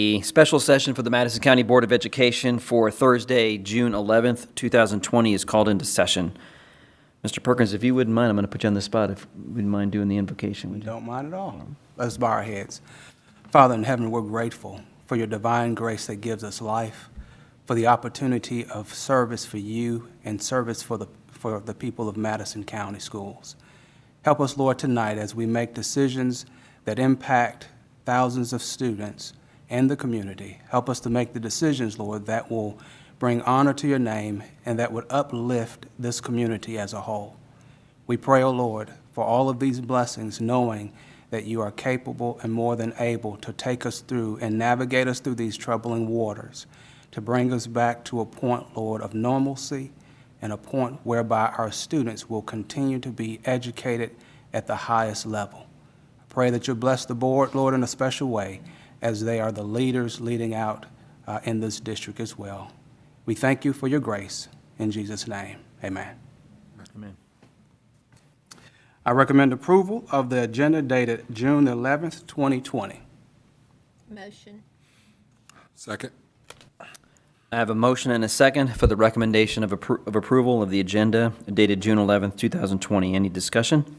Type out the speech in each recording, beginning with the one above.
A special session for the Madison County Board of Education for Thursday, June 11th, 2020 is called into session. Mr. Perkins, if you wouldn't mind, I'm going to put you on the spot. If you wouldn't mind doing the invocation. Would you? Don't mind at all. Let's bow our heads. Father in heaven, we're grateful for your divine grace that gives us life, for the opportunity of service for you and service for the people of Madison County schools. Help us, Lord, tonight as we make decisions that impact thousands of students and the community. Help us to make the decisions, Lord, that will bring honor to your name and that would uplift this community as a whole. We pray, O Lord, for all of these blessings, knowing that you are capable and more than able to take us through and navigate us through these troubling waters, to bring us back to a point, Lord, of normalcy and a point whereby our students will continue to be educated at the highest level. I pray that you bless the board, Lord, in a special way, as they are the leaders leading out in this district as well. We thank you for your grace. In Jesus' name, amen. Amen. I recommend approval of the agenda dated June 11th, 2020. Motion. Second. I have a motion and a second for the recommendation of approval of the agenda dated June 11th, 2020. Any discussion?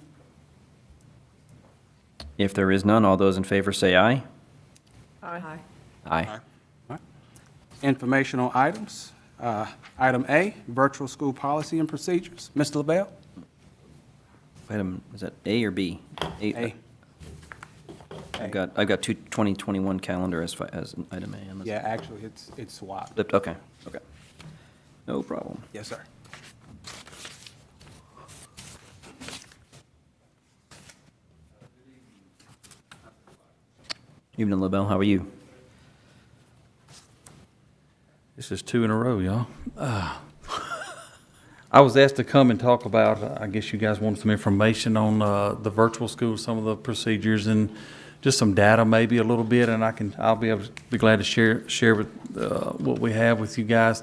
If there is none, all those in favor say aye. Aye. Aye. Informational items. Item A, virtual school policy and procedures. Mr. LaBelle? Item, is that A or B? A. I've got 2021 calendar as item A. unless- Yeah, actually, it's swapped. Flipped, okay. No problem. Yes, sir. Evening, LaBelle, how are you? This is 2 in a row, y'all. I was asked to come and talk about, I guess you guys wanted some information on the virtual school, some of the procedures, and just some data maybe a little bit, and I'll be glad to share with what we have with you guys.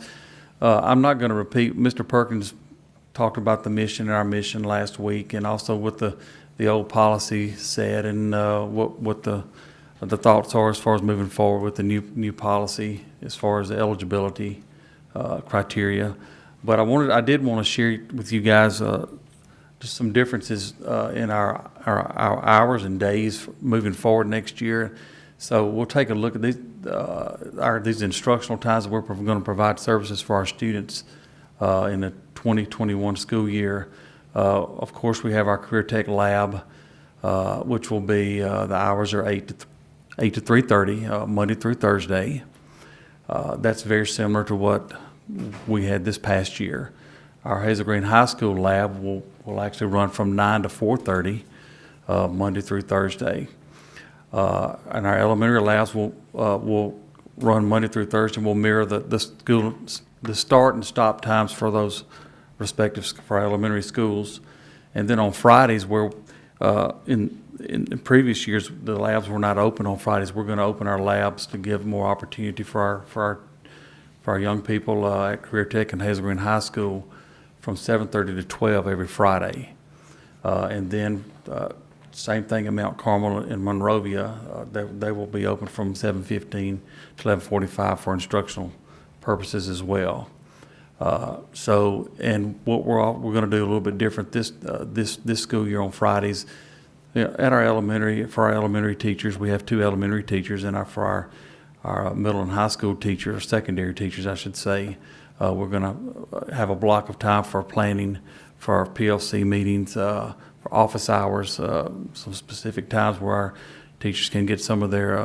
I'm not going to repeat. Mr. Perkins talked about the mission and our mission last week, and also what the old policy said, and what the thoughts are as far as moving forward with the new policy as far as the eligibility criteria. But I did want to share with you guys just some differences in our hours and days moving forward next year. So we'll take a look at these instructional times that we're going to provide services for our students in the 2021 school year. Of course, we have our Career Tech Lab, which will be the hours are 8 to 3:30, Monday through Thursday. That's very similar to what we had this past year. Our Hazel Green High School lab will actually run from 9 to 4:30, Monday through Thursday. And our elementary labs will run Monday through Thursday, and will mirror the start and stop times for those respective for our elementary schools. And then on Fridays, where in previous years the labs were not open on Fridays, we're going to open our labs to give more opportunity for our young people at Career Tech and Hazel Green High School from 7:30 to 12 every Friday. And then same thing in Mount Carmel and Monrovia. They will be open from 7:15 to 11:45 for instructional purposes as well. And what we're going to do a little bit different this school year on Fridays. At our for our elementary teachers, we have 2 elementary teachers, and for our middle and high school teachers, or secondary teachers, I should say, we're going to have a block of time for planning for our PLC meetings, for office hours, some specific times where our teachers can get some of their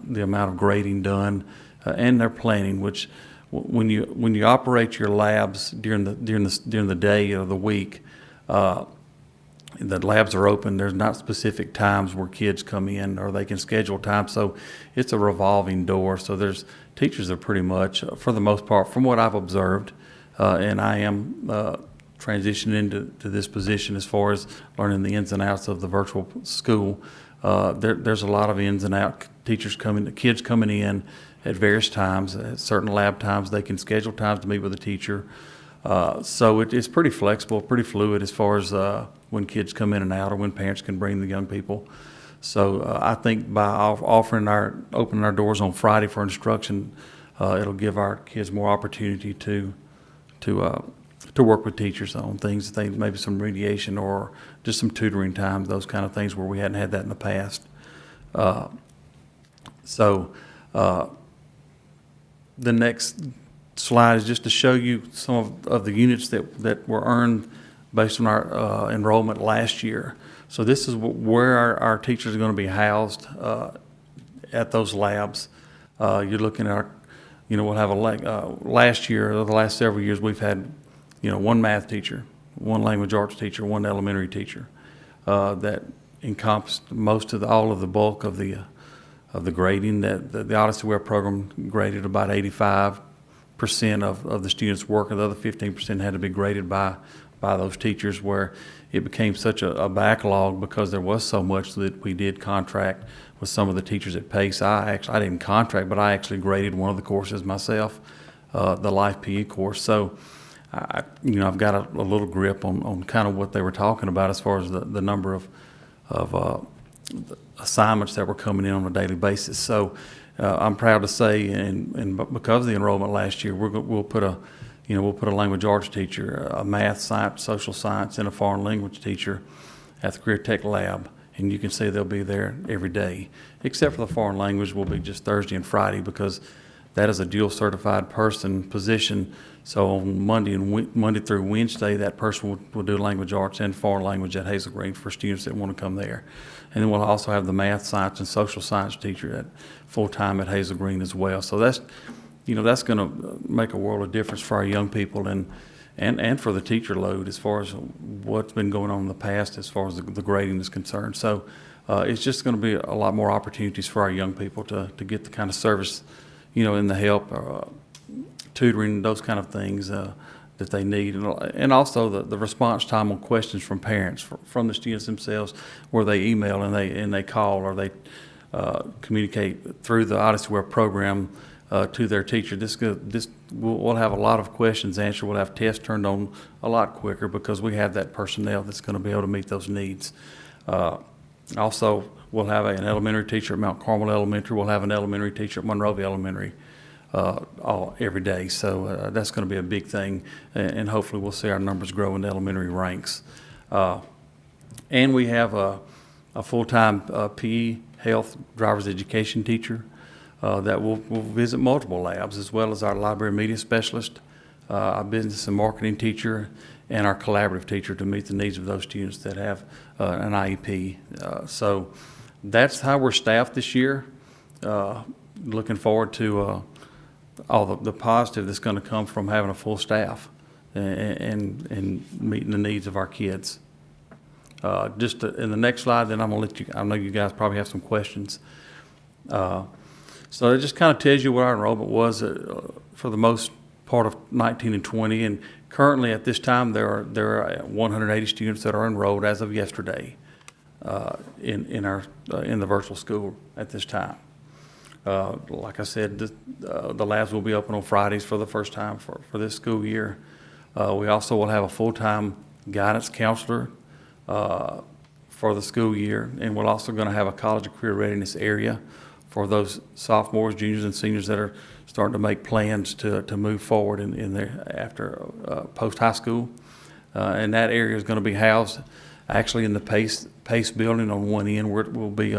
the amount of grading done, and their planning. Which when you operate your labs during the day or the week. The labs are open. There's not specific times where kids come in, or they can schedule time. So it's a revolving door. So teachers are pretty much, for the most part, from what I've observed, and I am transitioning into this position as far as learning the ins and outs of the virtual school. There's a lot of ins and outs. Kids coming in at various times, at certain lab times. They can schedule times to meet with a teacher. So it's pretty flexible, pretty fluid as far as when kids come in and out, or when parents can bring the young people. So I think by opening our doors on Friday for instruction, it'll give our kids more opportunity to work with teachers on things, maybe some remediation or just some tutoring times, those kind of things where we hadn't had that in the past. The next slide is just to show you some of the units that were earned based on our enrollment last year. So this is where our teachers are going to be housed at those labs. You're looking at we'll have last year, or the last several years, we've had, one math teacher, one language arts teacher, one elementary teacher that encompassed all of the bulk of the grading. That the Odyssey Web program graded about 85% of the students' work, and the other 15% had to be graded by those teachers, where it became such a backlog because there was so much that we did contract with some of the teachers at Pace. I didn't contract, but I actually graded one of the courses myself, the Life PE course. So I've got a little grip on kind of what they were talking about as far as the number of assignments that were coming in on a daily basis. So I'm proud to say, and because of the enrollment last year, we'll put a language arts teacher, a math, science, social science, and a foreign language teacher at the Career Tech Lab. And you can see they'll be there every day, except for the foreign language will be just Thursday and Friday, because that is a dual certified person position. So on Monday through Wednesday, that person will do language arts and foreign language at Hazel Green for students that want to come there. And then we'll also have the math, science, and social science teacher at full-time at Hazel Green as well. So that's going to make a world of difference for our young people and for the teacher load as far as what's been going on in the past as far as the grading is concerned. So it's just going to be a lot more opportunities for our young people to get the kind of service, in the help, tutoring, those kind of things that they need. And also the response time on questions from parents, from the students themselves, where they email and they call or they communicate through the Odyssey Web program to their teacher. We'll have a lot of questions answered. We'll have tests turned on a lot quicker because we have that personnel that's going to be able to meet those needs. Also, we'll have an elementary teacher at Mount Carmel Elementary. We'll have an elementary teacher at Monrovia Elementary every day. So that's going to be a big thing, and hopefully we'll see our numbers grow in the elementary ranks. And we have a full-time PE, health, driver's education teacher that will visit multiple labs, as well as our library media specialist, our business and marketing teacher, and our collaborative teacher to meet the needs of those students that have an IEP. So that's how we're staffed this year. Looking forward to all the positive that's going to come from having a full staff and meeting the needs of our kids. In the next slide, then I'm going to let you, I know you guys probably have some questions. So it just kind of tells you what our enrollment was for the most part of 19 and 20. And currently at this time, there are 180 students that are enrolled as of yesterday in the virtual school at this time. Like I said, the labs will be open on Fridays for the first time for this school year. We also will have a full-time guidance counselor for the school year, and we're also going to have a college and career readiness area for those sophomores, juniors, and seniors that are starting to make plans to move forward in their after post-high school. And that area is going to be housed actually in the Pace building on one end, where it will be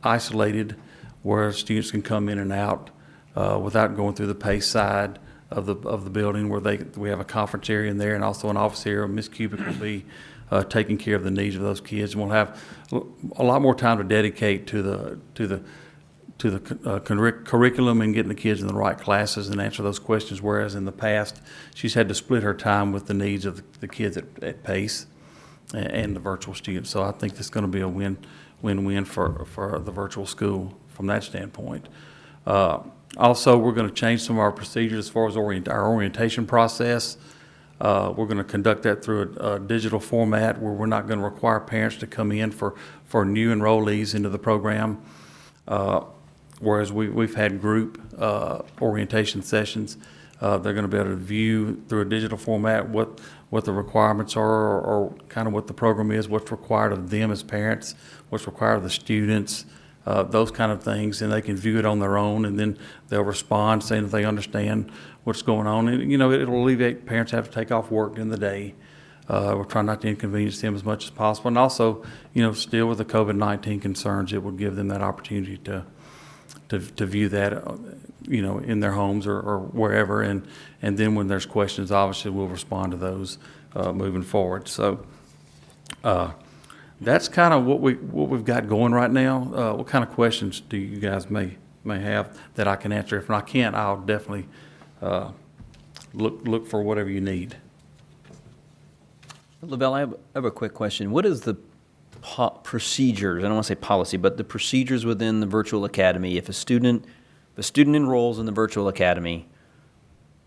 isolated, where students can come in and out without going through the Pace side of the building, where we have a conference area in there and also an office area. Ms. Cubic will be taking care of the needs of those kids, and we'll have a lot more time to dedicate to the curriculum and getting the kids in the right classes and answer those questions. Whereas in the past, she's had to split her time with the needs of the kids at Pace and the virtual students. So I think this is going to be a win-win for the virtual school from that standpoint. Also, we're going to change some of our procedures as far as our orientation process. We're going to conduct that through a digital format where we're not going to require parents to come in for new enrollees into the program. Whereas we've had group orientation sessions They're going to be able to view through a digital format what the requirements are, or kind of what the program is, what's required of them as parents, what's required of the students, those kind of things, and they can view it on their own, and then they'll respond saying if they understand what's going on. And, it'll alleviate parents having to take off work in the day. We're trying not to inconvenience them as much as possible. And also, still with the COVID-19 concerns, it will give them that opportunity to view that, in their homes or wherever. And then when there's questions, obviously we'll respond to those moving forward. So that's kind of what we've got going right now. What kind of questions do you guys may have that I can answer? If I can't, I'll definitely look for whatever you need. LaBelle, I have a quick question. What is the procedures, I don't want to say policy, but the procedures within the virtual academy? If a student enrolls in the virtual academy,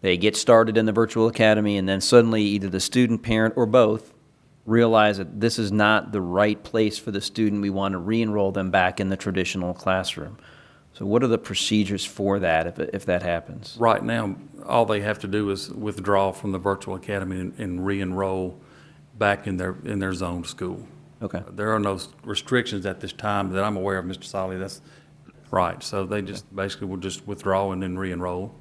they get started in the virtual academy, and then suddenly either the student, parent, or both realize that this is not the right place for the student, we want to re-enroll them back in the traditional classroom. So what are the procedures for that if that happens? Right now, all they have to do is withdraw from the virtual academy and re-enroll back in their zone school. Okay. There are no restrictions at this time that I'm aware of, Mr. Solly. That's right. So they just basically will just withdraw and then re-enroll.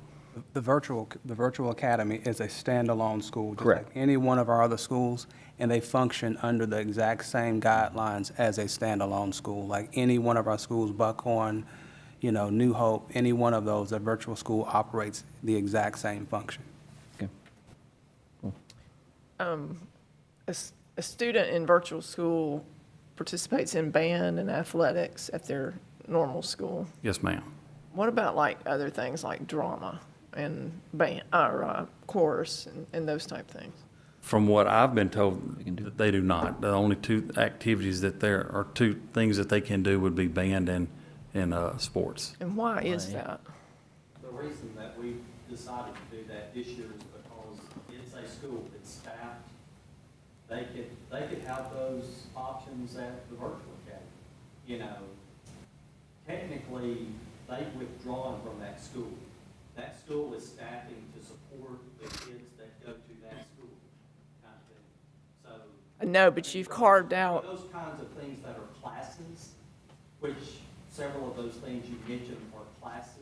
The virtual academy is a standalone school, just Correct. like any one of our other schools, and they function under the exact same guidelines as a standalone school. Like any one of our schools, Buckhorn, New Hope, any one of those, a virtual school operates the exact same function. Okay. A student in virtual school participates in band and athletics at their normal school. Yes, ma'am. What about like other things like drama and band, or chorus and those type things? From what I've been told, that they do not. The only two activities two things that they can do would be band and sports. And why is that? The reason that we decided to do that this year is because it's a school that's staffed. They could have those options at the virtual academy. Technically, they've withdrawn from that school. That school is staffing to support the kids that go to that school, kind of thing. So. No, but you've carved out, Those kinds of things that are classes, which several of those things you mentioned are classes.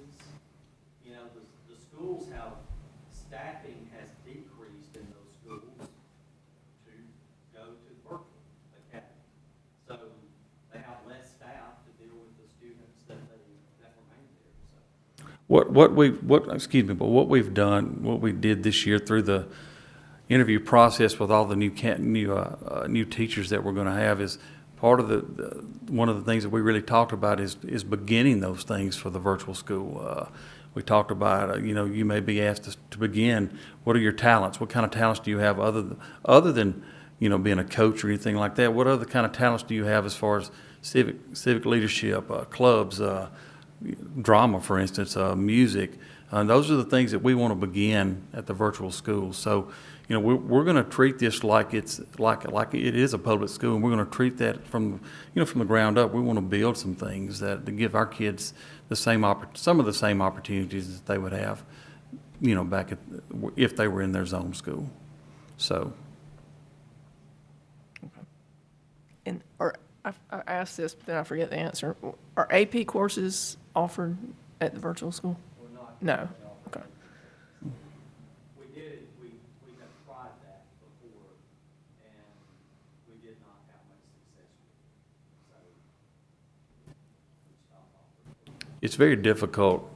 The schools have, staffing has decreased in those schools to go to the virtual academy. So they have less staff to deal with the students that remain there, so. What we've done, what we did this year through the interview process with all the new teachers that we're going to have is part of one of the things that we really talked about is beginning those things for the virtual school. We talked about, you may be asked to begin, what are your talents? What kind of talents do you have other than being a coach or anything like that? What other kind of talents do you have as far as civic leadership, clubs, drama, for instance, music? Those are the things that we want to begin at the virtual school. So, we're going to treat this like it's like it is a public school, and we're going to treat that from the ground up. We want to build some things to give our kids some of the same opportunities that they would have, back if they were in their zone school. So. I asked this, but then I forget the answer. Are AP courses offered at the virtual school? We're not. No. Okay. We did, we have tried that before, and we did not have much success with it. So, we stopped offering. It's very difficult,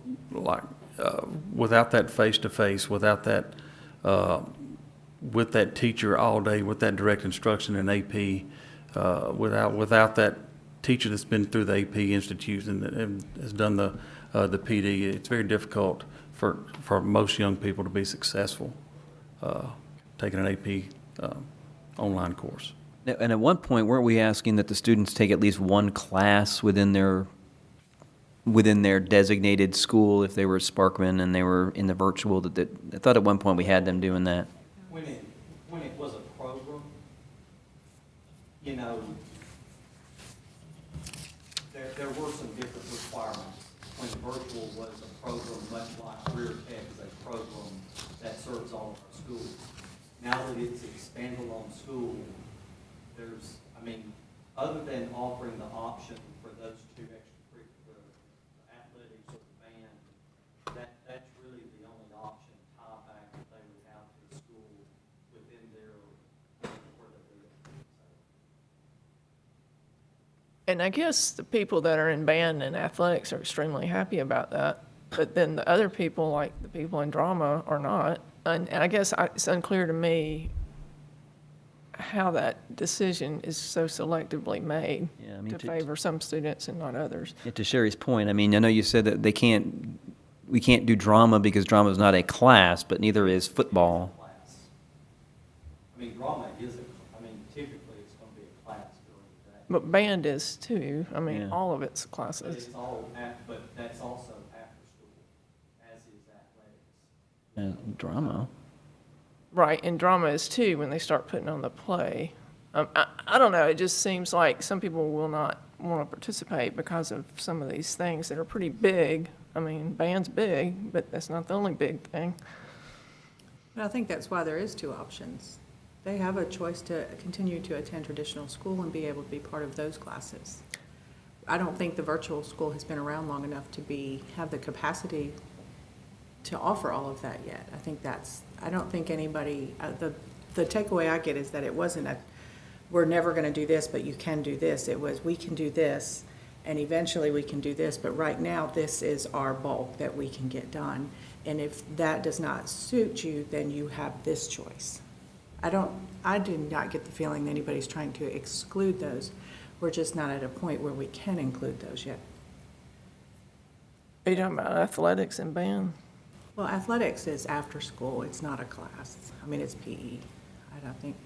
without that face-to-face, without that, with that teacher all day, with that direct instruction in AP, without that teacher that's been through the AP Institute and has done the PD. It's very difficult for most young people to be successful taking an AP online course. And at one point, weren't we asking that the students take at least one class within their designated school if they were Sparkman and they were in the virtual? I thought at one point we had them doing that. When it was a program, there were some different requirements when virtual was a program much like Career Tech is a program that serves all of our schools. Now that it's a standalone school, there's, I mean, other than offering the option for those two extracurricular, the athletics or the band, that's really the only option tie back that they would have to the school within their, where they live. And I guess the people that are in band and athletics are extremely happy about that. But then the other people, like the people in drama, are not. And I guess it's unclear to me how that decision is so selectively made Yeah, I mean, to favor some students and not others. Yeah, to Sherry's point, I mean, I know you said that we can't do drama because drama is not a class, but neither is football. Class. I mean, drama is I mean, typically it's going to be a class during the day. But band is too. I mean, Yeah. all of it's But classes. it's all, but that's also after school, as is athletics. Drama. Right, and drama is too when they start putting on the play. I don't know, it just seems like some people will not want to participate because of some of these things that are pretty big. I mean, band's big, but that's not the only big thing. But I think that's why there is two options. They have a choice to continue to attend traditional school and be able to be part of those classes. I don't think the virtual school has been around long enough to have the capacity to offer all of that yet. I don't think anybody, the takeaway I get is that it wasn't we're never going to do this, but you can do this. It was, we can do this, and eventually we can do this, but right now, this is our bulk that we can get done. And if that does not suit you, then you have this choice. I do not get the feeling that anybody's trying to exclude those. We're just not at a point where we can include those yet. Are you talking about athletics and band? Well, athletics is after school, it's not a class. I mean, it's PE, I don't think.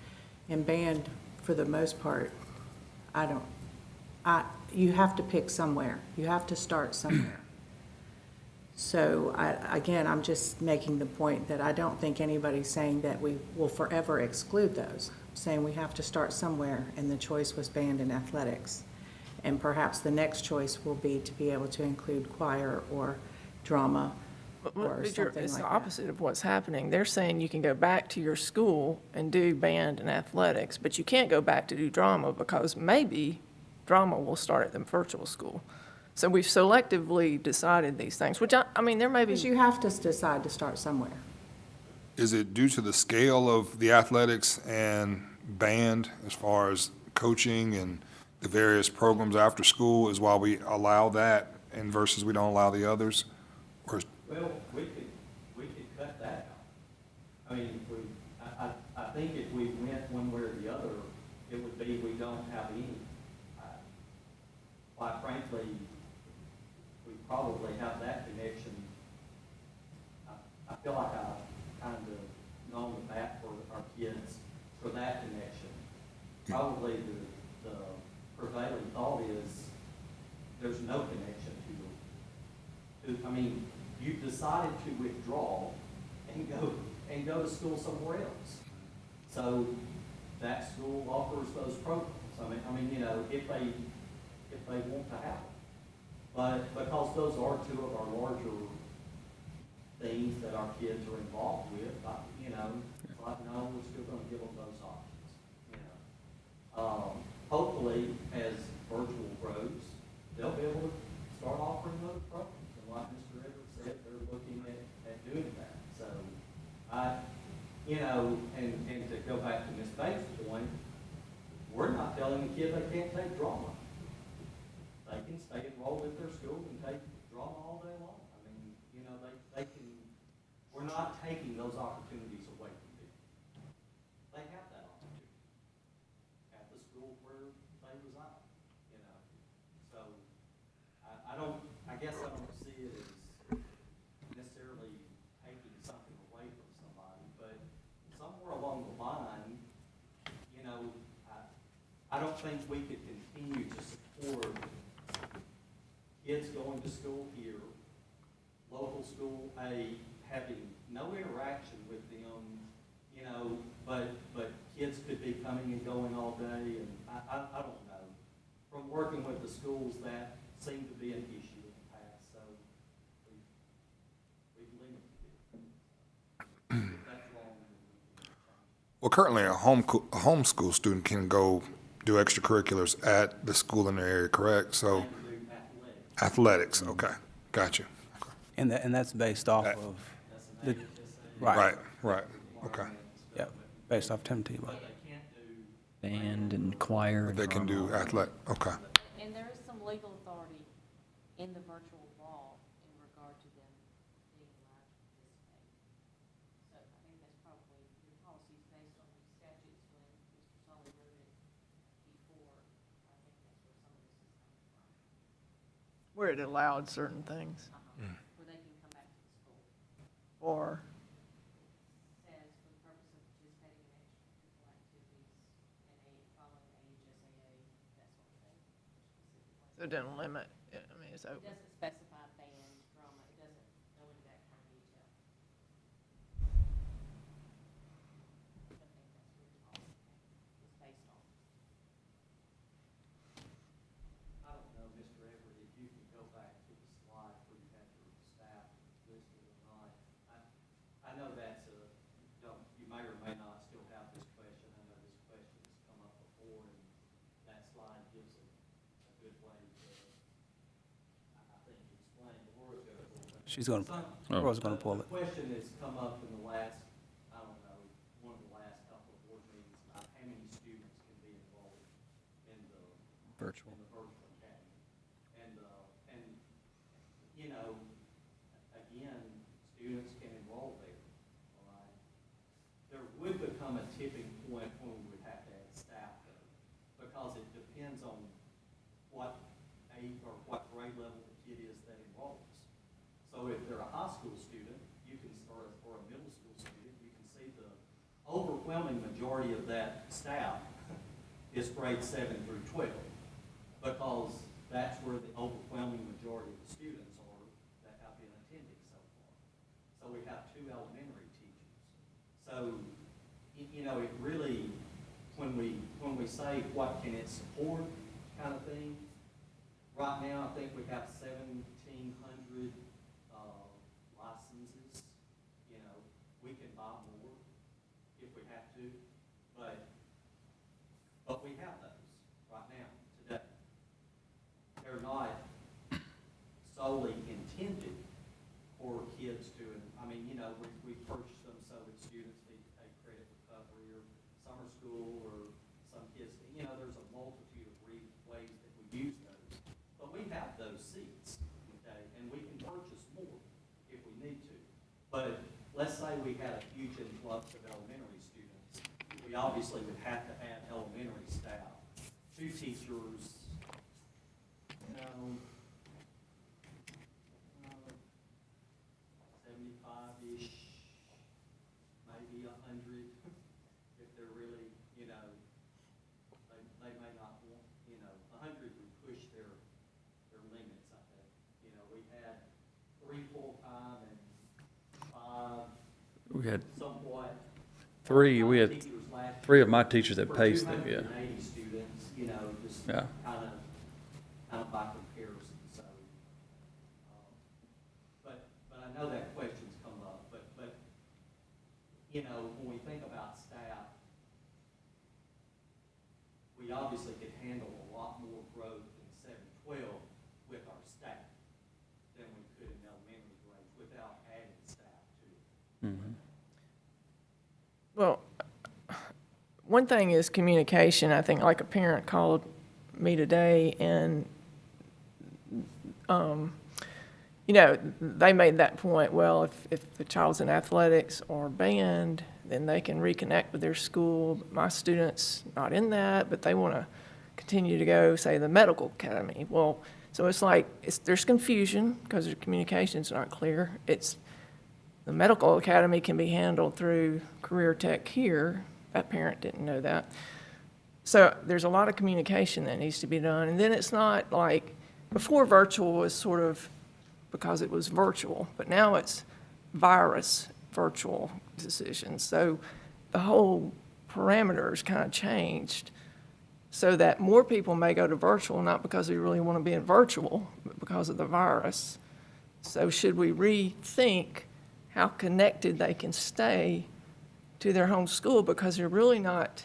And band, for the most part, you have to pick somewhere. You have to start somewhere. So, again, I'm just making the point that I don't think anybody's saying that we will forever exclude those. I'm saying we have to start somewhere, and the choice was band and athletics. And perhaps the next choice will be to be able to include choir or drama or But something it's like the that. opposite of what's happening. They're saying you can go back to your school and do band and athletics, but you can't go back to do drama because maybe drama will start at the virtual school. So we've selectively decided these things, which I mean, there may be. Because you have to decide to start somewhere. Is it due to the scale of the athletics and band as far as coaching and the various programs after school is why we allow that and versus we don't allow the others? Or is- Well, we could cut that out. I mean, if we, I think if we went one way or the other, it would be we don't have any. Quite frankly, we probably have that connection. I feel like I've kind of gone the bat for our kids for that connection. Probably the prevailing thought is there's no connection to I mean, you decided to withdraw and go to school somewhere else. So that school offers those programs. I mean, you know, if they want to have them. But because those are two of our larger things that our kids are involved with, you know, like, no, we're still gonna give them those options, you know. Hopefully, as virtual grows, they'll be able to start offering those programs. And like Mr. Edwards said, they're looking at doing that. So you know, and to go back to Ms. Bates' point, we're not telling the kid they can't take drama. They can stay enrolled at their school and take drama all day long. I mean, you know, they can, we're not taking those opportunities away from people. They have that opportunity at the school where they reside, you know. So I guess I don't see it as necessarily taking something away from somebody, but somewhere along the line, you know, I don't think we could continue to support kids going to school here, local school A, having no interaction with them, you know, but kids could be coming and going all day, and I don't know. From working with the schools, that seemed to be an issue in the past, so Well, currently, a homeschool student can go do extracurriculars at the school in their area, correct? So, And do athletics. athletics, okay, got you. And that's based off Right. of, That's an the- HSA. right, Right, okay. yep, based off Tim Tebow. But they can't do. Band and choir. But they can do athletic, okay. And there is some legal authority in the virtual law in regard to them being allowed to participate. So I think that's probably, your policy is based on these statutes when Mr. Sully wrote it before. I think that's where some of this is coming from. Where it allowed certain things, Where they can come back to the school. or, Says for the purpose of participating in extracurricular activities and following HSAA, that sort of thing. so it didn't limit, I mean, it's It open. doesn't specify band, drama, it doesn't go into that kind of detail. I think that's what your policy is based on. I don't know, Mr. Everett, if you can go back to the slide where you have your staff listed or not. I know that's you may or may not still have this question. I know this question has come up before, and that slide gives a good way to, I think, explain. Laura's going to pull it. She's gonna, Laura's gonna pull it. The question that's come up in the last, I don't know, one of the last couple of board meetings about how many students can be enrolled in the Virtual. in the virtual academy. And, you know, again, students can enroll there, all right? There would become a tipping point when we would have to add staff though, because it depends on what or what grade level the kid is that enrolls. So if they're a high school student, you can, or a middle school student, you can see the overwhelming majority of that staff is grade 7 through 12, because that's where the overwhelming majority of the students are that have been attending so far. So we have 2 elementary teachers. So, you know, it really, when we say what can it support kind of thing, right now, I think we have 1,700 licenses. You know, we can buy more if we have to, but we have those right now, today. They're not solely intended for kids to, I mean, you know, we purchase them so that students need to take credit recovery or summer school, or some kids, you know, there's a multitude of ways that we use those. But we have those seats, okay, and we can purchase more if we need to. But let's say we had a huge influx of elementary students, we obviously would have to add elementary staff, 2 teachers, you know, 75-ish, maybe 100, if they're really, you know, they may not want, you know, 100 would push their limits, I think. You know, we had 3 full-time and 5 We had somewhat. 3, we had teachers last 3 year. of my teachers that For paced it, yeah. 280 students, you know, just Yeah. kind of by comparison, so. But I know that question's come up, but, you know, when we think about staff, we obviously could handle a lot more growth in 7-12 with our staff than we could in elementary grades without adding staff to it. Well, one thing is communication. I think like a parent called me today and, you know, they made that point, well, if the child's in athletics or band, then they can reconnect with their school. My student's not in that, but they want to continue to go, say, the medical academy. Well, so it's like, there's confusion because the communication's not clear. The medical academy can be handled through career tech here. That parent didn't know that. So there's a lot of communication that needs to be done. And then it's not like, before virtual was sort of because it was virtual, but now it's virus virtual decisions. So the whole parameters kind of changed so that more people may go to virtual, not because they really want to be in virtual, but because of the virus. So should we rethink how connected they can stay to their home school because they're really not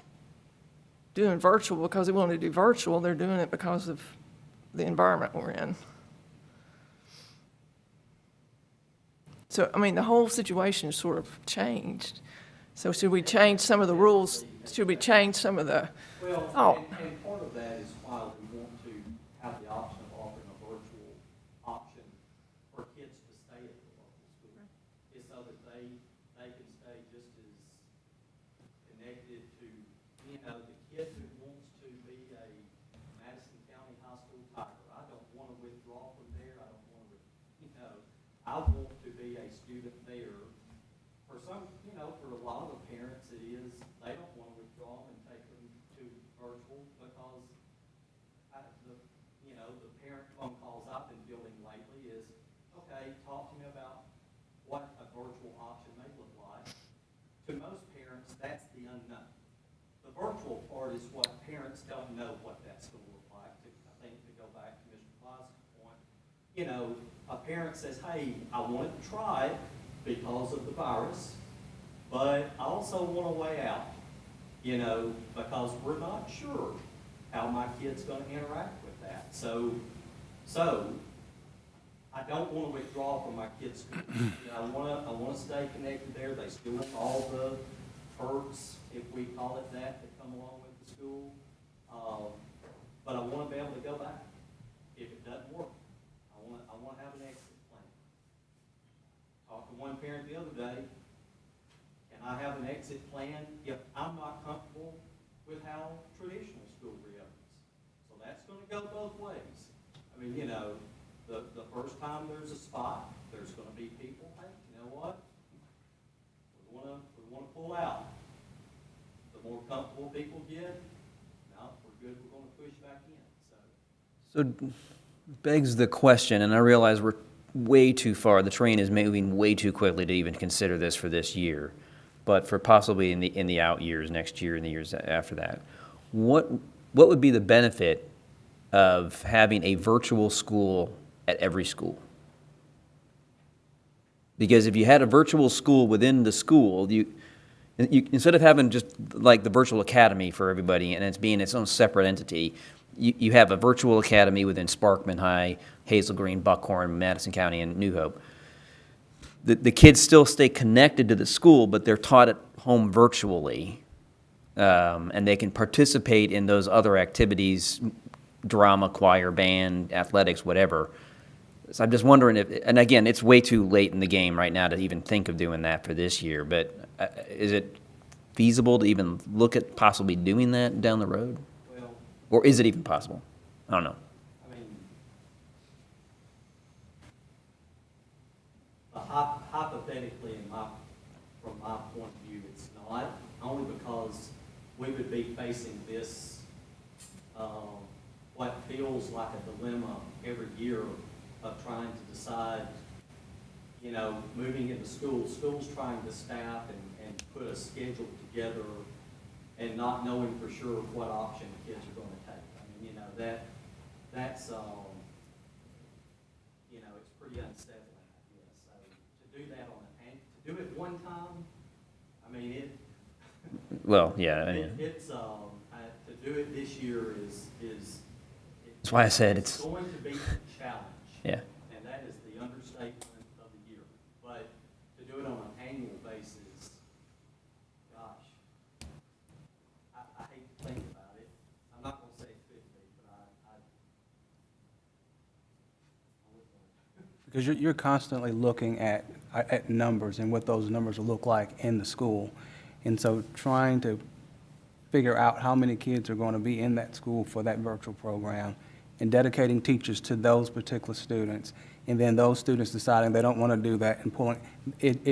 doing virtual because they want to do virtual. They're doing it because of the environment we're in. So, I mean, the whole situation sort of changed. So should we change some of the rules? Should we change some of the, Well, Oh. and part of that is why we want to have the option of offering a virtual option for kids to stay at the local school. Is so that they can stay just as connected to, the kid who wants to be a Madison County High School Tiger. I don't want to withdraw from there. I don't want to, I want to be a student there. For some, for a lot of the parents, it is, they don't want to withdraw and take them to virtual because the parent phone calls I've been fielding lately is, okay, talk to me about what a virtual option may look like. To most parents, that's the unknown. The virtual part is what parents don't know what that school looks like. I think to go back to Mr. Plaza's point, a parent says, hey, I wanted to try it because of the virus, but I also want a way out, because we're not sure how my kid's going to interact with that. So I don't want to withdraw from my kids' school. I want to stay connected there. They still want all the perks, if we call it that come along with the school. But I want to be able to go back if it doesn't work. I want to have an exit plan. Talked to one parent the other day. Can I have an exit plan if I'm not comfortable with how traditional school reopens? So that's going to go both ways. I mean, the first time there's a spot, there's going to be people, hey, you know what? We want to pull out. The more comfortable people get, no, we're good, we're going to push back in. So begs the question, and I realize we're way too far, the train is moving way too quickly to even consider this for this year, but for possibly in the out years, next year and the years after that, what would be the benefit of having a virtual school at every school? Because if you had a virtual school within the school, you instead of having just like the virtual academy for everybody and it's being its own separate entity, you have a virtual academy within Sparkman High, Hazel Green, Buckhorn, Madison County, and New Hope. The kids still stay connected to the school, but they're taught at home virtually, and they can participate in those other activities, drama, choir, band, athletics, whatever. So I'm just wondering if, and again, it's way too late in the game right now to even think of doing that for this year, but is it feasible to even look at possibly doing that down the road? Well, Or is it even possible? I don't know. I mean, hypothetically, from my point of view, it's not, only because we would be facing this, what feels like a dilemma every year of trying to decide, moving into schools trying to staff and put a schedule together and not knowing for sure what option the kids are going to take. I mean, that's it's pretty unsettling, I guess. So to do that to do it one time, I mean, Well, yeah, I mean, to do it this year is that's why I said it's, going to be a challenge. yeah. And that is the understatement of the year. But to do it on an annual basis, gosh, I hate to think about it. I'm not going to say it could be, but I wouldn't want to. Because you're constantly looking at numbers and what those numbers will look like in the school. And so trying to figure out how many kids are going to be in that school for that virtual program and dedicating teachers to those particular students, and then those students deciding they don't want to do that and pulling, it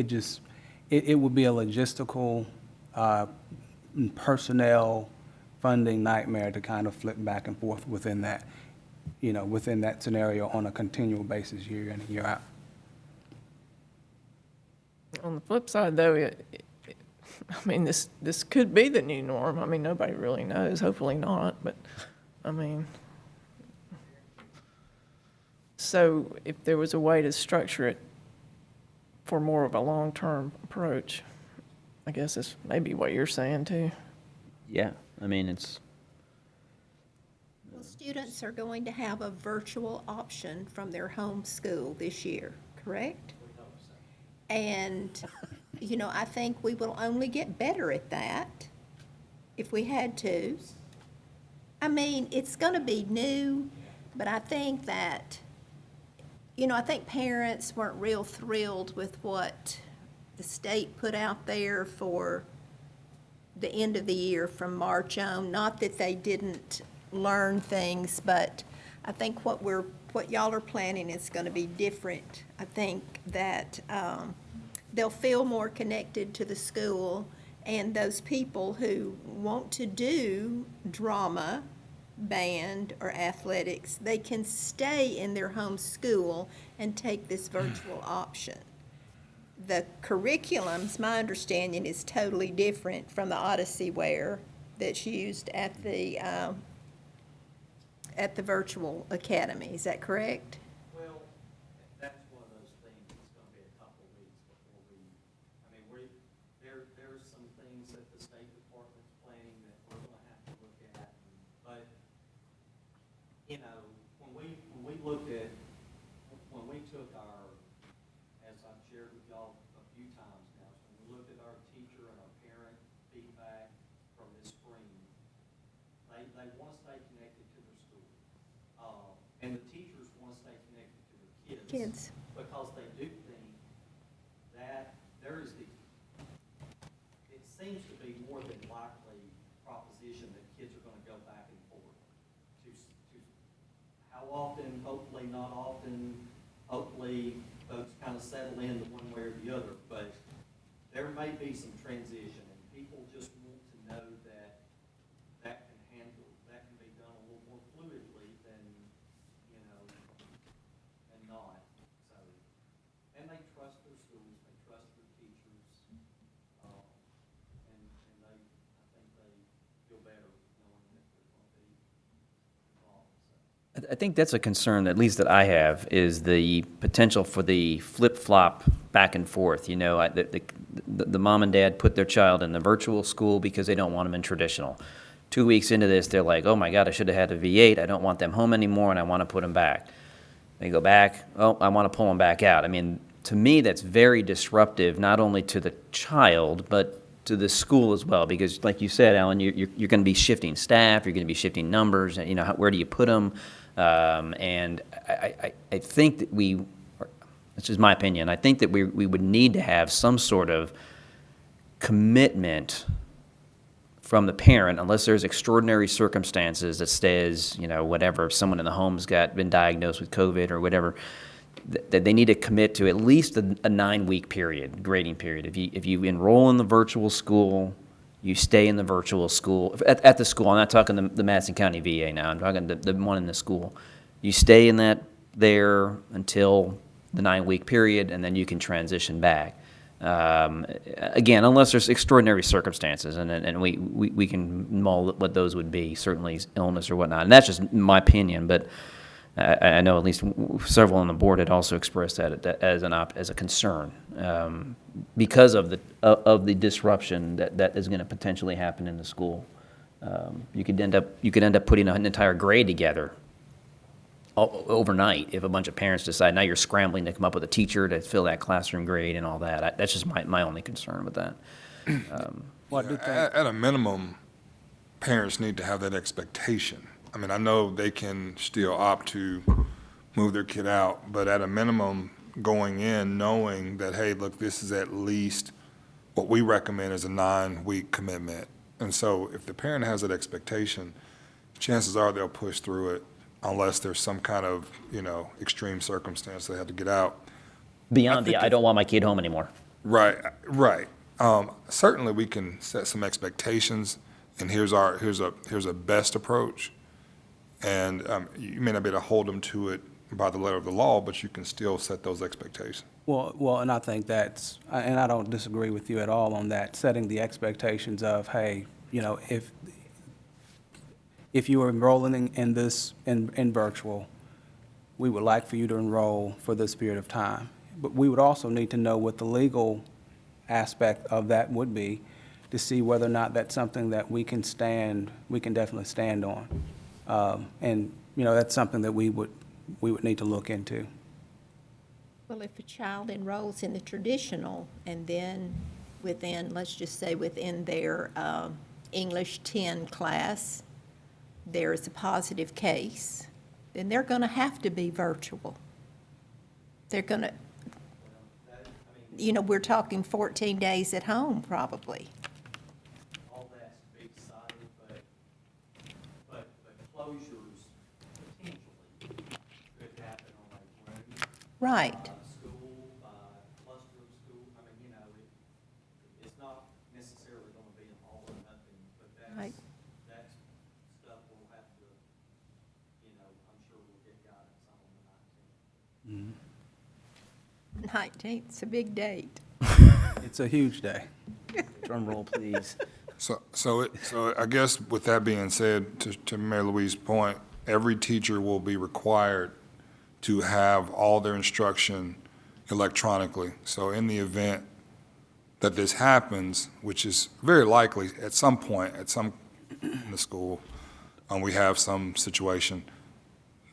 would be a logistical, personnel, funding nightmare to kind of flip back and forth within that, within that scenario on a continual basis, year in and year out. on the flip side, though, I mean, this could be the new norm. I mean, nobody really knows. Hopefully not, but I mean, so if there was a way to structure it for more of a long-term approach, I guess it's maybe what you're saying too. Yeah, I mean, it's, Well, students are going to have a virtual option from their home school this year, correct? And, you know, I think we will only get better at that if we had to. I mean, it's gonna be new, but I think that, you know, I think parents weren't real thrilled with what the state put out there for the end of the year from March on. Not that they didn't learn things, but I think what y'all are planning is gonna be different. I think that, they'll feel more connected to the school, and those people who want to do drama, band, or athletics, they can stay in their home school and take this virtual option. The curriculums, my understanding, is totally different from the Odyssey Ware that's used at the virtual academy. Is that correct? Well, that's one of those things, it's gonna be a couple of weeks before there's some things that the State Department's planning that we're gonna have to look at. But, you know, when we looked at, when we took our, as I've shared with y'all a few times now, when we looked at our teacher and our parent feedback from this spring, they wanna stay connected to their school. And the teachers wanna stay connected to their Kids. because they do think that there is it seems to be more than likely proposition that kids are gonna go back and forth. To how often, hopefully not often, hopefully folks kind of settle into one way or the other, but there may be some transition, and people just want to know that that can be done a little more fluidly than, you know, and not, so. And they trust their schools, they trust their teachers, and I think they feel better knowing that they're gonna be involved, so. I think that's a concern, at least that I have, is the potential for the flip-flop back and forth. You know, the mom and dad put their child in the virtual school because they don't want them in traditional. 2 weeks into this, they're like, oh my God, I should have had a V8. I don't want them home anymore, and I want to put them back. They go back, oh, I want to pull them back out. I mean, to me, that's very disruptive, not only to the child, but to the school as well, because like you said, Alan, you're going to be shifting staff, you're going to be shifting numbers, and, you know, where do you put them? And I think that this is my opinion, I think that we would need to have some sort of commitment from the parent, unless there's extraordinary circumstances that says, you know, whatever, if someone in the home's been diagnosed with COVID or whatever, that they need to commit to at least a 9-week period, grading period. If you enroll in the virtual school, you stay in the virtual school, at the school. I'm not talking the Madison County VA now, I'm talking the one in the school. You stay in that there until the 9-week period, and then you can transition back. Again, unless there's extraordinary circumstances, and we can mull what those would be, certainly illness or whatnot. And that's just my opinion, but I know at least several on the board had also expressed that as a concern, because of the disruption that is going to potentially happen in the school. You could end up putting an entire grade together overnight if a bunch of parents decide now you're scrambling to come up with a teacher to fill that classroom grade and all that. That's just my only concern with that. Well, I do think, At a minimum, parents need to have that expectation. I mean, I know they can still opt to move their kid out, but at a minimum, going in knowing that, hey, look, this is at least what we recommend is a 9-week commitment. And so if the parent has that expectation, chances are they'll push through it unless there's some kind of, you know, extreme circumstance they have to get out. Beyond I don't want my kid home anymore. Right. Certainly we can set some expectations, and here's a best approach. And you may not be able to hold them to it by the letter of the law, but you can still set those expectations. well, and I think and I don't disagree with you at all on that, setting the expectations of, hey, you know, if you are enrolling in this, in virtual, we would like for you to enroll for this period of time. But we would also need to know what the legal aspect of that would be to see whether or not that's something that we can definitely stand on. And, that's something that we would need to look into. Well, if a child enrolls in the traditional and then let's just say within their English 10 class, there is a positive case, then they're going to have to be virtual. They're going to, we're talking 14 days at home probably. All that's big sided, but closures potentially could happen on a room. Right. School, cluster of school, it's not necessarily gonna be an all or nothing, but Right. that's stuff we'll have to, I'm sure we'll get guidance on the 19th. 19th's a big date. It's a huge day. Drum roll, please. So I guess with that being said, to Mary Louise's point, every teacher will be required to have all their instruction electronically. So in the event that this happens, which is very likely at some point, in the school, we have some situation,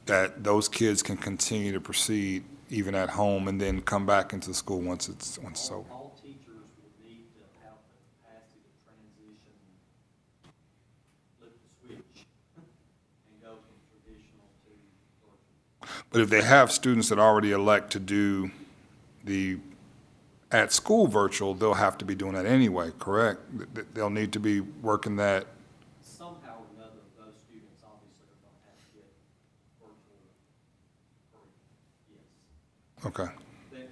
that those kids can continue to proceed even at home and then come back into the school once it's over. All teachers will need to have the capacity to transition, flip the switch, and go from traditional to virtual. But if they have students that already elect to do the at-school virtual, they'll have to be doing that anyway, correct? They'll need to be working that. Somehow or another, those students obviously are gonna have to get virtual yes. Okay. That-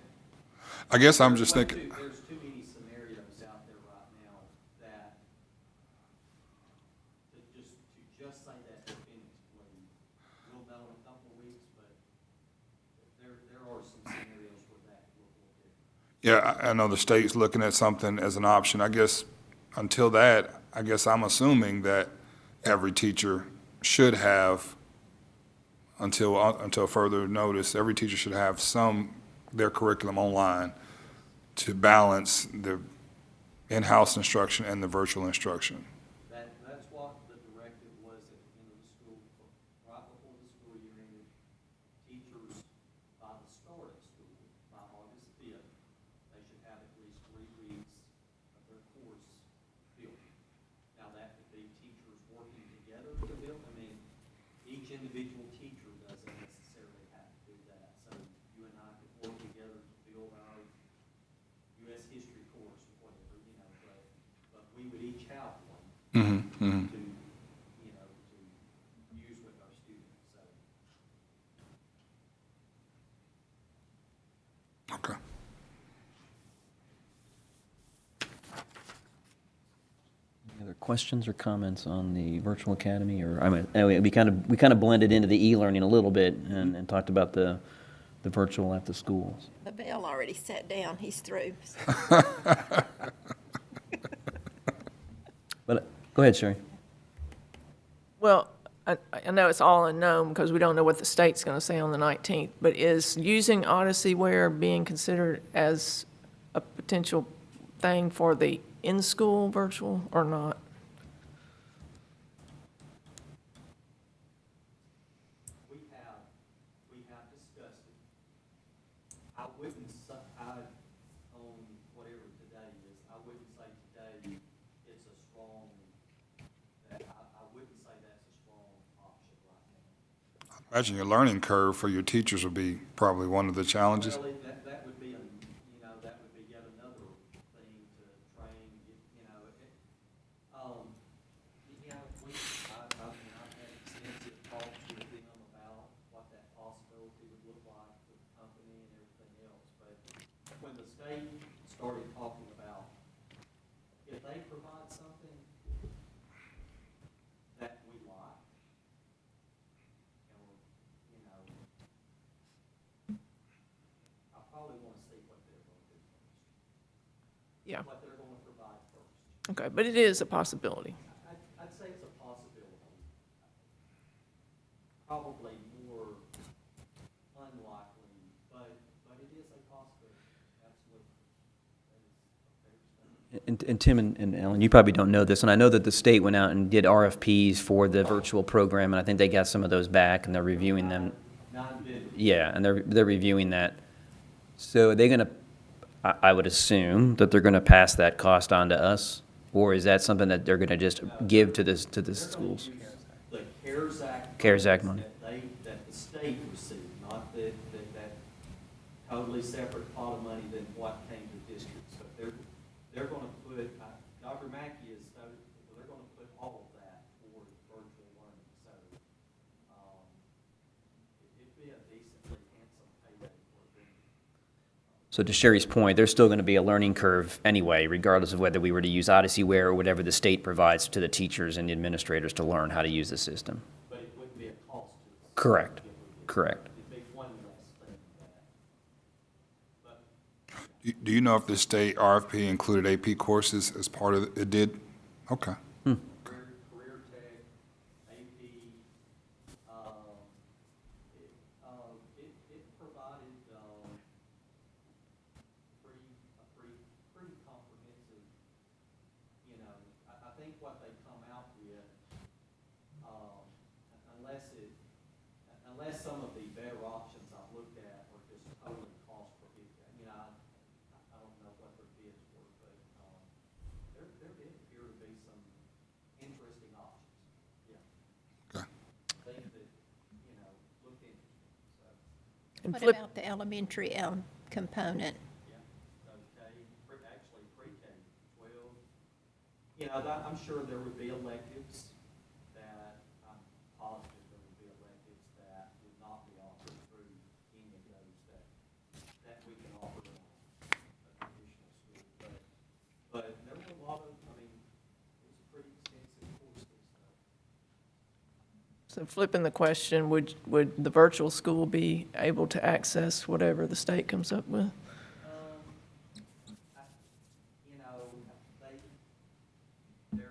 I guess I'm just thinking, There's too many scenarios out there right now that, to just say that definitively, we'll know in a couple of weeks, but there are some scenarios where that will look different. yeah, I know the state's looking at something as an option. I guess until that, I guess I'm assuming that every teacher should have, until further notice, every teacher should have their curriculum online to balance the in-house instruction and the virtual instruction. That's what the directive was at the end of the school, right before the school year ended. Teachers, by the start of school, by August 5th, they should have at least 3 weeks of their course built. Now, that could be teachers working together to build, each individual teacher doesn't necessarily have to do that. So you and I could work together to build our U.S. history course or whatever, but we would each have one Mm-hmm. to use with our students, so. Okay. Any other questions or comments on the virtual academy? Or, anyway, we kind of blended into the e-learning a little bit and talked about the virtual at the schools. The bell already sat down, he's through. But, go ahead, Sherry. Well, I know it's all unknown because we don't know what the state's going to say on the 19th, but is using Odysseyware being considered as a potential thing for the in-school virtual or not? We have discussed it. I wouldn't say, on whatever today is, I wouldn't say today it's a strong, I wouldn't say that's a strong option right now. Imagine your learning curve for your teachers would be probably one of the challenges. Well, that would be, that would be yet another thing to train, I've had extensive talks with them about what that possibility would look like for the company and everything else, but when the state started talking about, if they provide something that we like, I probably want to see what they're going to do first. Yeah, What they're going to provide first. okay, but it is a possibility. I'd say it's a possibility. Probably more unlikely, but it is a possibility, absolutely. That is a fair And Tim and Ellen, you probably don't know this, and I know that the state went out and did RFPs for the virtual program, and I think they got some of those back, and they're reviewing them. Yeah, and they're reviewing that. So are they gonna, I would assume that they're gonna pass that cost on to us? Or is that something that they're gonna just give to the schools? The CARES Act. CARES Act money. That the state received, not that totally separate pot of money than what came to districts. But they're gonna put, Dr. Mackey is, they're gonna put all of that toward virtual learning. So, it'd be a decently handsome payday for them. So to Sherry's point, there's still gonna be a learning curve anyway, regardless of whether we were to use Odysseyware or whatever the state provides to the teachers and the administrators to learn how to use the system. But it wouldn't be a cost to us. Correct, correct. It'd be one less thing that. But Do you know if the state RFP included AP courses as part of it? It did? Okay. career tech, AP, it provided, pretty comprehensive, I think what they come out with, unless some of the better options I've looked at are just totally cost prohibitive. I don't know what their bids were, but, there did appear to be some interesting options, yeah. Okay. Things that, looked interesting, so, And What Flip, about the elementary component? yeah, okay, actually pre-K, 12. I'm sure there would be electives that, I'm positive there would be electives that would not be offered through any of those that we can offer in a traditional school. But there were a lot of, it was a pretty extensive course list, though. so flipping the question, would the virtual school be able to access whatever the state comes up with? They're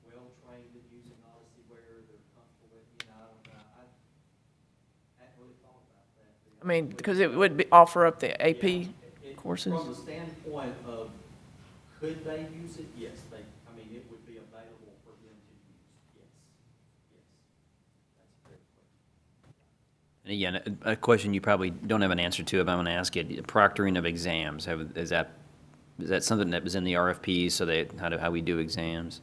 well-trained in using Odysseyware, they're comfortable with, I hadn't really thought about that. I mean, because it would offer up the AP courses. From the standpoint of, could they use it? Yes, it would be available for them to use, yes. That's a fair question. And again, a question you probably don't have an answer to, but I'm gonna ask it. Proctoring of exams, is that something that was in the RFP, so how we do exams?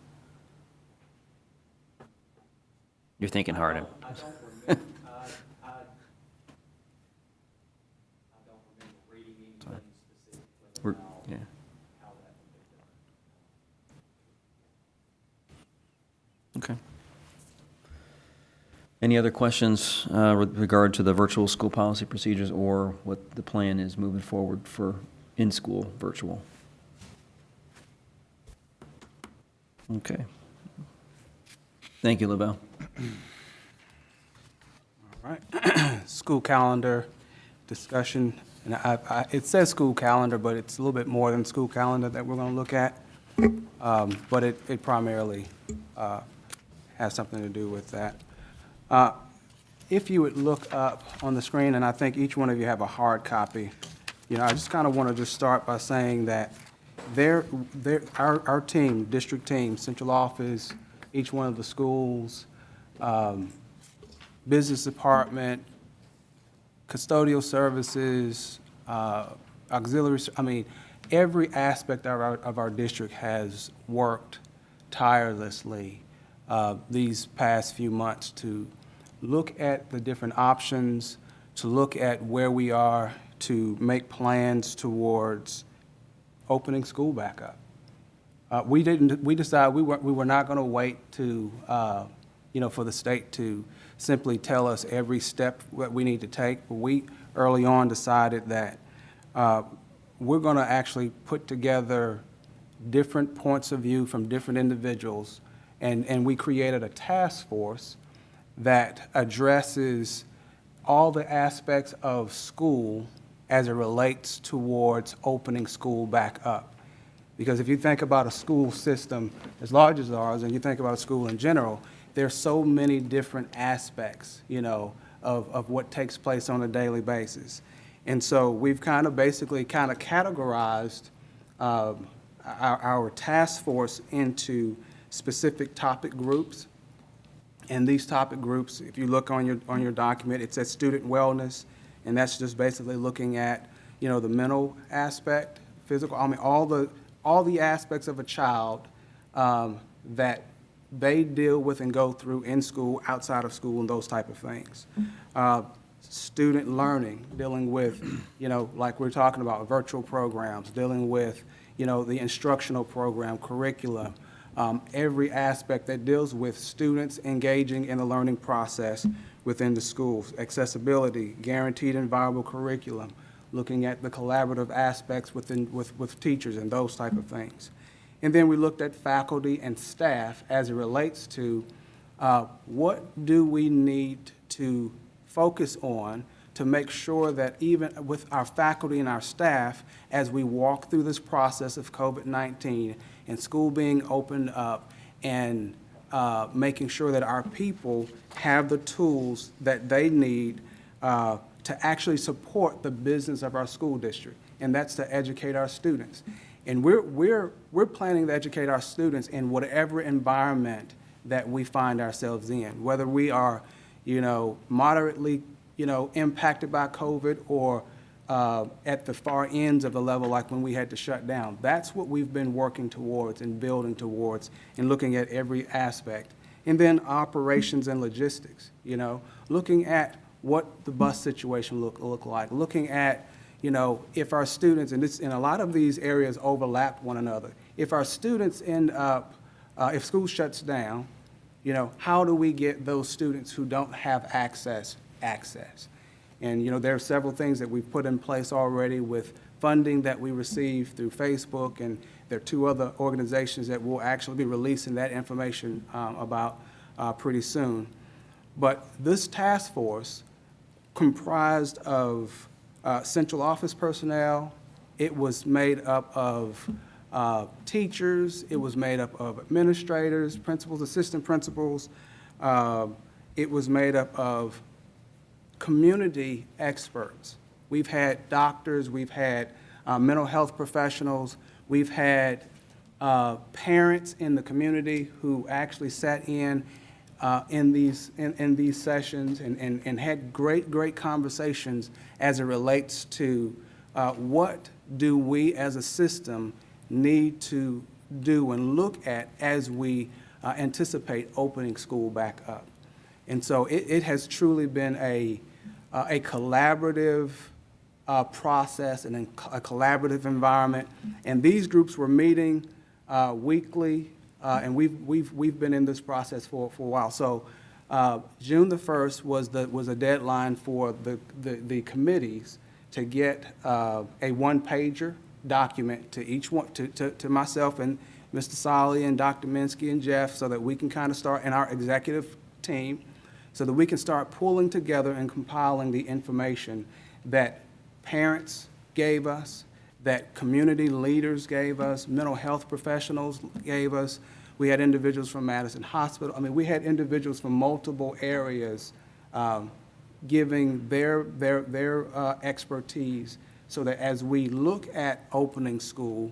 You're thinking hard. I don't remember, I don't remember reading anything specifically about Yeah. how that would be done. Okay. Any other questions with regard to the virtual school policy procedures or what the plan is moving forward for in-school virtual? Okay. Thank you, LaBelle. All right. School calendar discussion, and it says school calendar, but it's a little bit more than school calendar that we're going to look at. But it primarily has something to do with that. If you would look up on the screen, and I think each one of you have a hard copy, I just kind of want to just start by saying that our team, district team, central office, each one of the schools, business department, custodial services, auxiliaries, every aspect of our district has worked tirelessly these past few months to look at the different options, to look at where we are, to make plans towards opening school back up. We decided we were not going to wait to, for the state to simply tell us every step that we need to take. But we early on decided that we're going to actually put together different points of view from different individuals, and we created a task force that addresses all the aspects of school as it relates towards opening school back up. Because if you think about a school system as large as ours, and you think about a school in general, there's so many different aspects, of what takes place on a daily basis. And so we've basically categorized our task force into specific topic groups. And these topic groups, if you look on your document, it says student wellness, and that's just basically looking at, you know, the mental aspect, physical, I mean, all the aspects of a child that they deal with and go through in school, outside of school, and those type of things. Student learning, dealing with, you know, like we're talking about, virtual programs, dealing with, you know, the instructional program, curriculum, every aspect that deals with students engaging in the learning process within the schools. Accessibility, guaranteed and viable curriculum, looking at the collaborative aspects with teachers and those type of things. And then we looked at faculty and staff as it relates to what do we need to focus on to make sure that even with our faculty and our staff, as we walk through this process of COVID-19 and school being opened up and making sure that our people have the tools that they need to actually support the business of our school district, and that's to educate our students. And we're planning to educate our students in whatever environment that we find ourselves in, whether we are, you know, moderately, you know, impacted by COVID or at the far ends of the level like when we had to shut down. That's what we've been working towards and building towards and looking at every aspect. And then operations and logistics, you know, looking at what the bus situation look like, looking at, you know, if our students, and a lot of these areas overlap one another. If our students end up, if school shuts down, you know, how do we get those students who don't have access? And, you know, there are several things that we've put in place already with funding that we receive through Facebook, and there are 2 other organizations that will actually be releasing that information about pretty soon. But this task force comprised of central office personnel. It was made up of teachers. It was made up of administrators, principals, assistant principals. It was made up of community experts. We've had doctors, we've had mental health professionals, we've had parents in the community who actually sat in these sessions and had great conversations as it relates to what do we as a system need to do and look at as we anticipate opening school back up. And so it has truly been a collaborative process and a collaborative environment. And these groups were meeting weekly, and we've been in this process for a while. So June the 1st was a deadline for the committees to get a one-pager document to each one, to myself and Mr. Solly and Dr. Minsky and Jeff, so that we can kind of start, and our executive team, so that we can start pulling together and compiling the information that parents gave us, that community leaders gave us, mental health professionals gave us. We had individuals from Madison Hospital. I mean, we had individuals from multiple areas giving their expertise, so that as we look at opening school,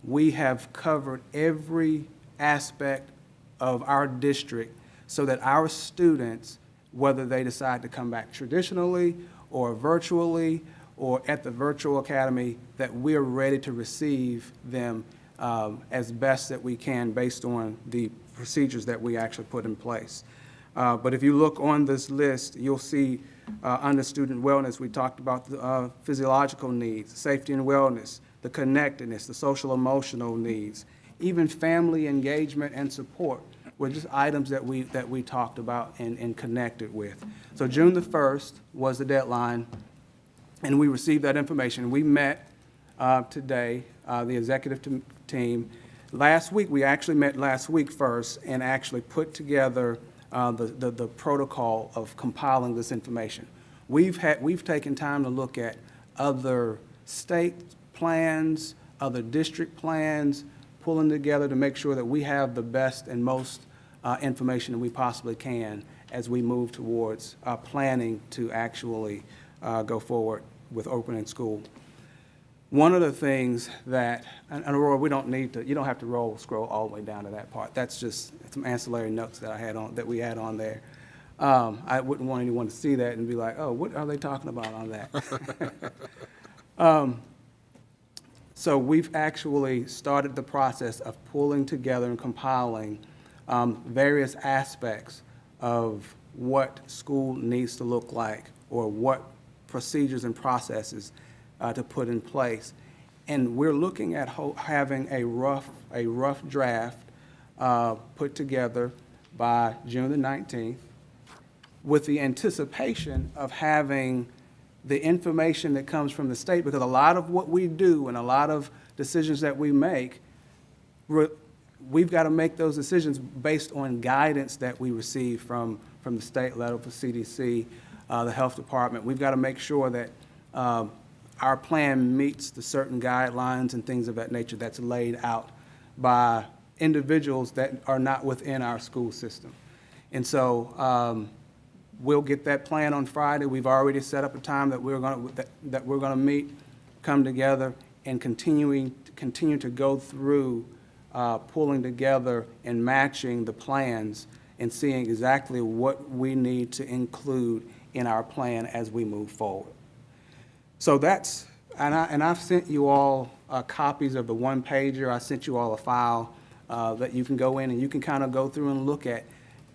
we have covered every aspect of our district, so that our students, whether they decide to come back traditionally or virtually or at the virtual academy, that we're ready to receive them as best that we can based on the procedures that we actually put in place. But if you look on this list, you'll see under student wellness, we talked about the physiological needs, safety and wellness, the connectedness, the social emotional needs, even family engagement and support were just items that we talked about and connected with. So June the 1st was the deadline, and we received that information. We met today, the executive team. Last week, we actually met last week first and actually put together the protocol of compiling this information. We've taken time to look at other state plans, other district plans, pulling together to make sure that we have the best and most information that we possibly can as we move towards planning to actually go forward with opening school. One of the things that, and Aurora, we don't need to, you don't have to scroll all the way down to that part. That's just some ancillary notes that that we had on there. I wouldn't want anyone to see that and be like, oh, what are they talking about on that? So we've actually started the process of pulling together and compiling various aspects of what school needs to look like, or what procedures and processes to put in place. And we're looking at having a rough draft put together by June the 19th, with the anticipation of having the information that comes from the state, because a lot of what we do and a lot of decisions that we make, we've got to make those decisions based on guidance that we receive from the state level, for CDC, the health department. We've got to make sure that our plan meets the certain guidelines and things of that nature that's laid out by individuals that are not within our school system. And so we'll get that plan on Friday. We've already set up a time that we're going to meet, come together, and continue to go through pulling together and matching the plans and seeing exactly what we need to include in our plan as we move forward. So that's, and I've sent you all copies of the one-pager. I sent you all a file that you can go in and you can kind of go through and look at.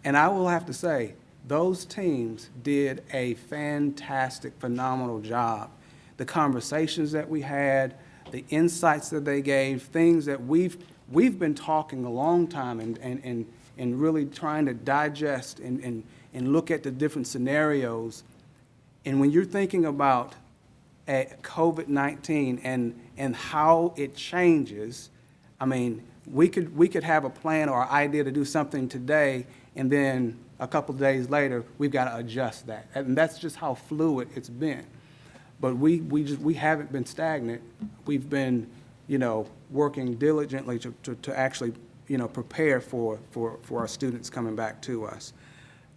And I will have to say, those teams did a fantastic, phenomenal job. The conversations that we had, the insights that they gave, things that we've been talking a long time and really trying to digest and look at the different scenarios. And when you're thinking about COVID-19 and how it changes, I mean, we could have a plan or idea to do something today, and then a couple of days later, we've got to adjust that. And that's just how fluid it's been. But we haven't been stagnant. We've been, working diligently to actually, prepare for our students coming back to us.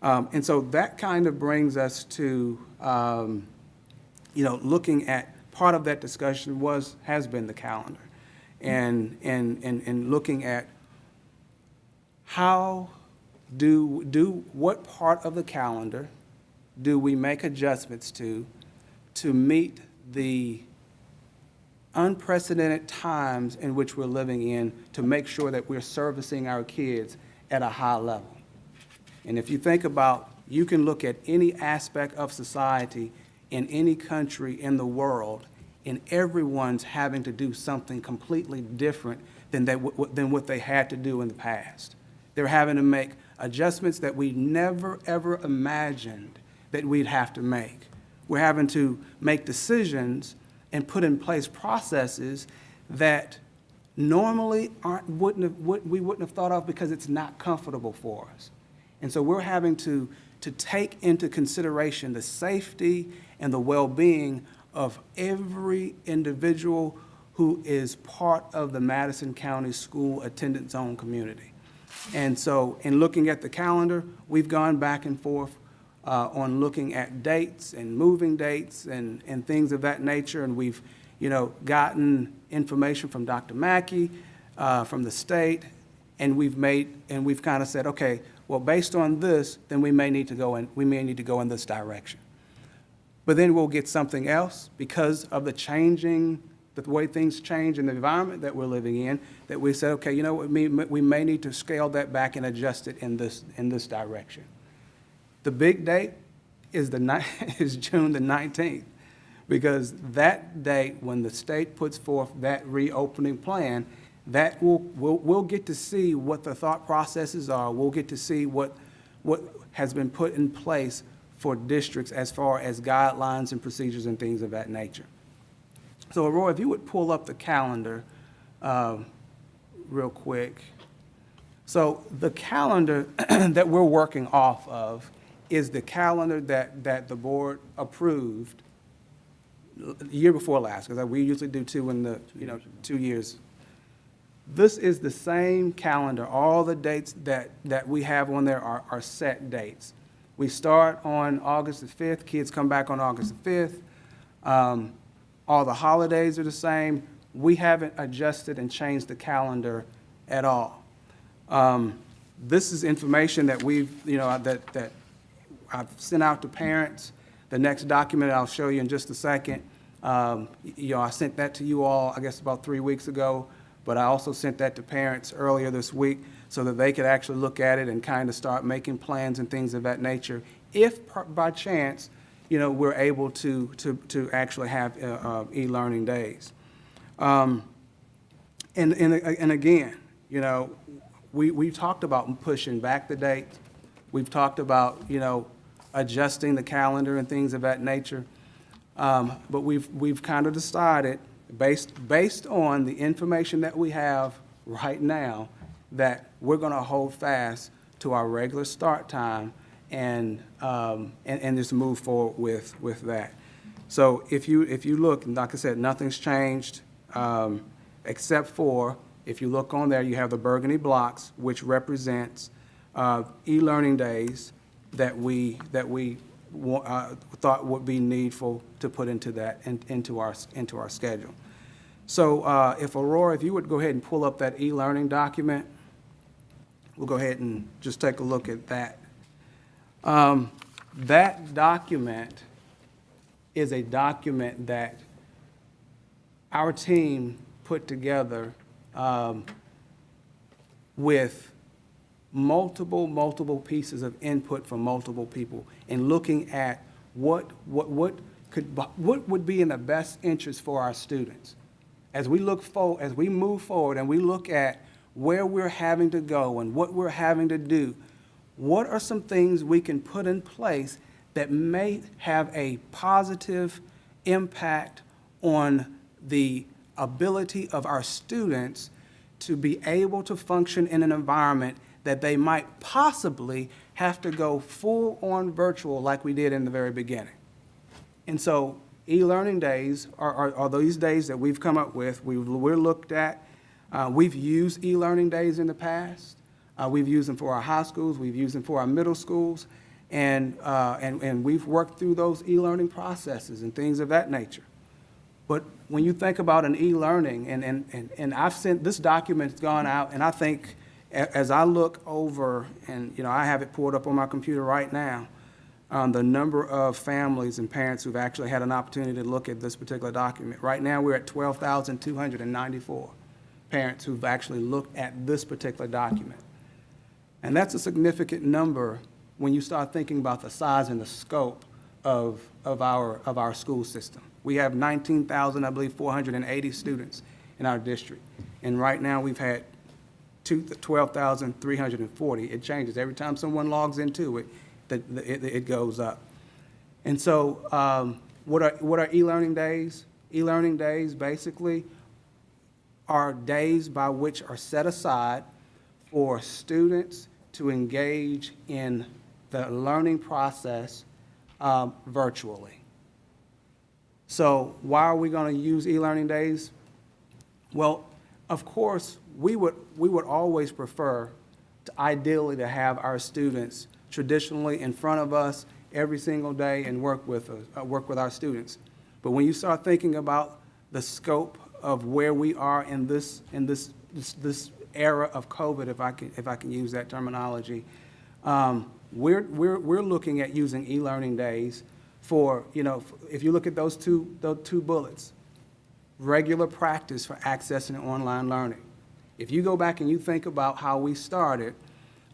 And so that kind of brings us to, looking at, part of that discussion has been the calendar. And looking at how what part of the calendar do we make adjustments to meet the unprecedented times in which we're living in, to make sure that we're servicing our kids at a high level. And if you think about, you can look at any aspect of society in any country in the world, and everyone's having to do something completely different than what they had to do in the past. They're having to make adjustments that we never, ever imagined that we'd have to make. We're having to make decisions and put in place processes that normally we wouldn't have thought of, because it's not comfortable for us. And so we're having to take into consideration the safety and the well-being of every individual who is part of the Madison County school attendance zone community. And so in looking at the calendar, we've gone back and forth on looking at dates and moving dates and things of that nature. And we've, gotten information from Dr. Mackey, from the state, and we've kind of said, okay, well, based on this, then we may need to go in this direction. But then we'll get something else because of the way things change in the environment that we're living in, that we said, okay, we may need to scale that back and adjust it in this direction. The big date is June the 19th, because that date, when the state puts forth that reopening plan, that we'll get to see what the thought processes are. We'll get to see what has been put in place for districts as far as guidelines and procedures and things of that nature. So, Aurora, if you would pull up the calendar real quick. So the calendar that we're working off of is the calendar that the board approved the year before last, because we usually do two in the 2 years. This is the same calendar. All the dates that we have on there are set dates. We start on August the 5th. Kids come back on August the 5th. All the holidays are the same. We haven't adjusted and changed the calendar at all. This is information that we've, that I've sent out to parents. The next document I'll show you in just a second. I sent that to you all, I guess, about 3 weeks ago, but I also sent that to parents earlier this week so that they could actually look at it and kind of start making plans and things of that nature. If by chance, we're able to actually have e-learning days. And again, we talked about pushing back the date. We've talked about, adjusting the calendar and things of that nature. But we've kind of decided, based on the information that we have right now, that we're going to hold fast to our regular start time and just move forward with that. So if you look, like I said, nothing's changed, except for, if you look on there, you have the burgundy blocks, which represents e-learning days that we thought would be needful to put into our schedule. So if Aurora, if you would go ahead and pull up that e-learning document, we'll go ahead and just take a look at that. That document is a document that our team put together with multiple pieces of input from multiple people and looking at what would be in the best interest for our students. As we move forward and we look at where we're having to go and what we're having to do, what are some things we can put in place that may have a positive impact on the ability of our students to be able to function in an environment that they might possibly have to go full-on virtual like we did in the very beginning. And so e-learning days are these days that we've come up with. We're looked at. We've used e-learning days in the past. We've used them for our high schools. We've used them for our middle schools. And we've worked through those e-learning processes and things of that nature. But when you think about an e-learning, and I've sent, this document's gone out, and I think as I look over, and I have it pulled up on my computer right now, the number of families and parents who've actually had an opportunity to look at this particular document. Right now, we're at 12,294 parents who've actually looked at this particular document. And that's a significant number when you start thinking about the size and the scope of our school system. We have 19,000, I believe, 480 students in our district. And right now, we've had 12,340. It changes. Every time someone logs into it, it goes up. And so what are e-learning days? E-learning days basically are days by which are set aside for students to engage in the learning process virtually. So why are we going to use e-learning days? Well, of course, we would always prefer ideally to have our students traditionally in front of us every single day and work with our students. But when you start thinking about the scope of where we are in this era of COVID, if I can use that terminology, we're looking at using e-learning days for, if you look at those two bullets, regular practice for accessing online learning. If you go back and you think about how we started,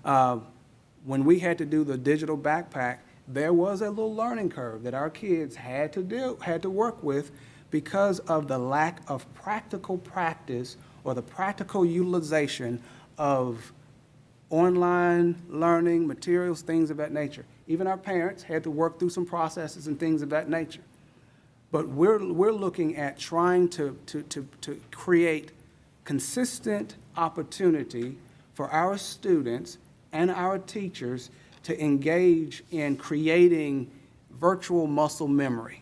when we had to do the digital backpack, there was a little learning curve that our kids had to work with because of the lack of practical practice or the practical utilization of online learning materials, things of that nature. Even our parents had to work through some processes and things of that nature. But we're looking at trying to create consistent opportunity for our students and our teachers to engage in creating virtual muscle memory,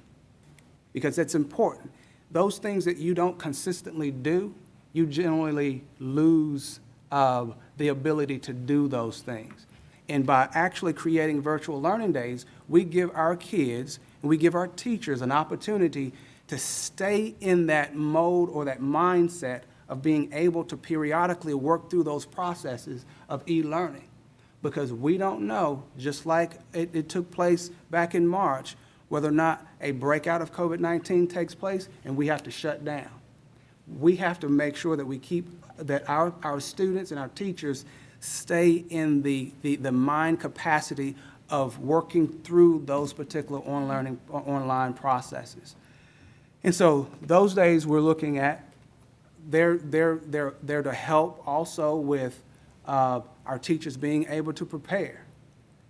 because that's important. Those things that you don't consistently do, you generally lose the ability to do those things. And by actually creating virtual learning days, we give our kids and we give our teachers an opportunity to stay in that mode or that mindset of being able to periodically work through those processes of e-learning. Because we don't know, just like it took place back in March, whether or not a breakout of COVID-19 takes place and we have to shut down. We have to make sure that we keep, that our students and our teachers stay in the mind capacity of working through those particular online processes. And so those days we're looking at, they're to help also with our teachers being able to prepare,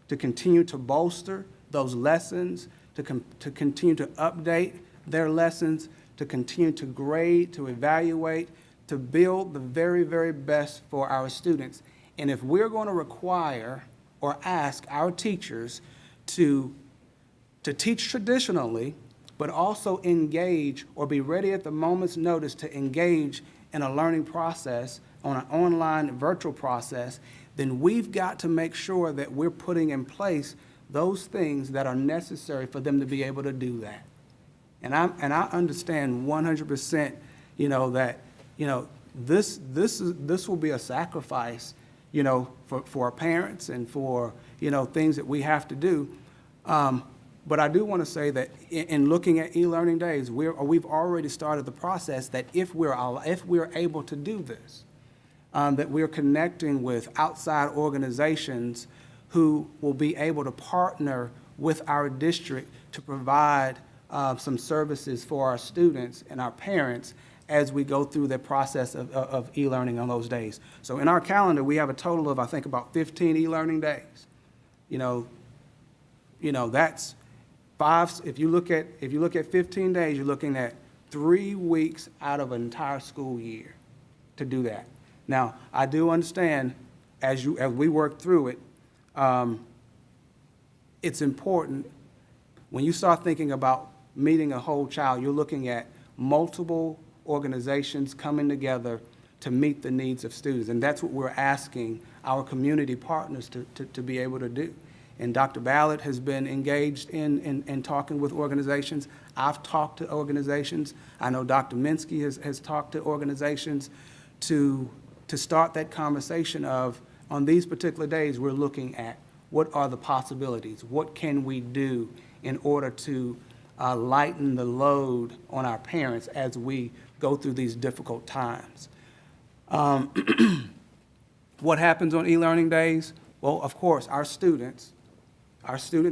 to continue to bolster those lessons, to continue to update their lessons, to continue to grade, to evaluate, to build the very, very best for our students. And if we're going to require or ask our teachers to teach traditionally, but also engage or be ready at the moment's notice to engage in a learning process on an online virtual process, then we've got to make sure that we're putting in place those things that are necessary for them to be able to do that. And I understand 100%, that, this will be a sacrifice, for our parents and for, things that we have to do. But I do want to say that in looking at e-learning days, we've already started the process that if we're able to do this, that we're connecting with outside organizations who will be able to partner with our district to provide some services for our students and our parents as we go through the process of e-learning on those days. So in our calendar, we have a total of, I think, about 15 e-learning days. That's if you look at 15 days, you're looking at 3 weeks out of an entire school year to do that. Now, I do understand as we work through it, it's important when you start thinking about meeting a whole child, you're looking at multiple organizations coming together to meet the needs of students. And that's what we're asking our community partners to be able to do. And Dr. Ballard has been engaged in talking with organizations. I've talked to organizations. I know Dr. Minsky has talked to organizations to start that conversation of, on these particular days, we're looking at what are the possibilities? What can we do in order to lighten the load on our parents as we go through these difficult times? What happens on e-learning days? Well, of course, our students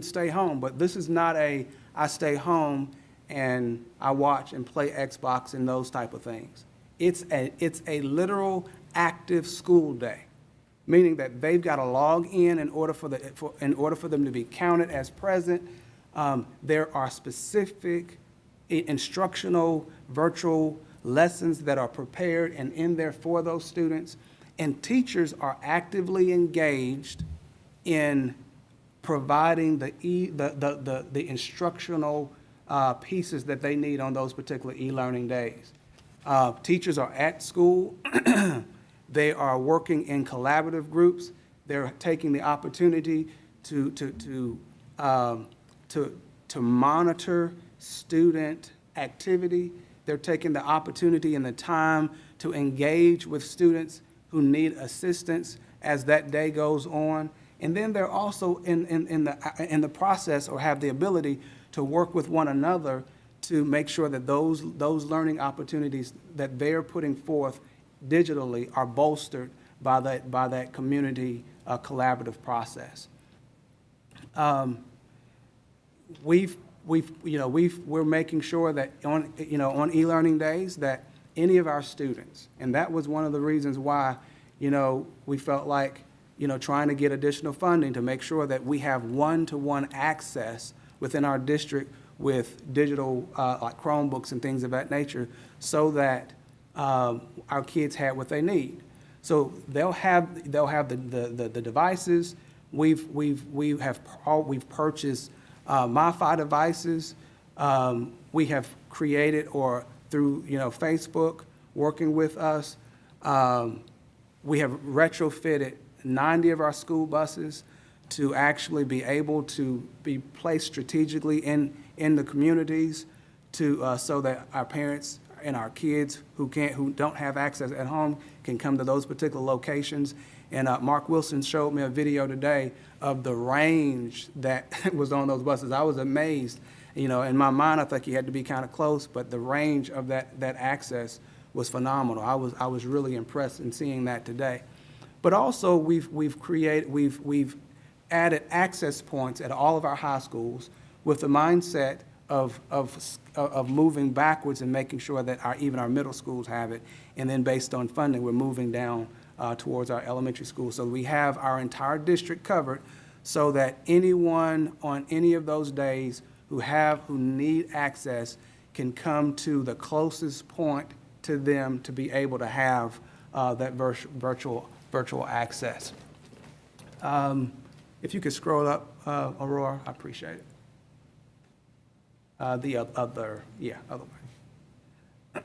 stay home, but this is not I stay home and I watch and play Xbox and those type of things. It's a literal active school day, meaning that they've got to log in order for them to be counted as present. There are specific instructional virtual lessons that are prepared and in there for those students, and teachers are actively engaged in providing the instructional pieces that they need on those particular e-learning days. Teachers are at school. They are working in collaborative groups. They're taking the opportunity to monitor student activity. They're taking the opportunity and the time to engage with students who need assistance as that day goes on. And then they're also in the process, or have the ability to work with one another to make sure that those learning opportunities that they're putting forth digitally are bolstered by that community collaborative process. We're making sure that on e-learning days that any of our students, and that was one of the reasons why, we felt like, trying to get additional funding to make sure that we have one-to-one access within our district with digital, like Chromebooks and things of that nature, so that our kids have what they need. So they'll have the devices. We've purchased MiFi devices. We have created, or through Facebook working with us, we have retrofitted 90 of our school buses to actually be able to be placed strategically in the communities to, so that our parents and our kids who don't have access at home can come to those particular locations. And Mark Wilson showed me a video today of the range that was on those buses. I was amazed. You know, in my mind, I think he had to be kind of close, but the range of that access was phenomenal. I was really impressed in seeing that today. But also, we've added access points at all of our high schools with the mindset of moving backwards and making sure that even our middle schools have it. And then based on funding, we're moving down towards our elementary schools. So we have our entire district covered so that anyone on any of those days who need access can come to the closest point to them to be able to have that virtual access. If you could scroll up, Aurora, I appreciate it. The other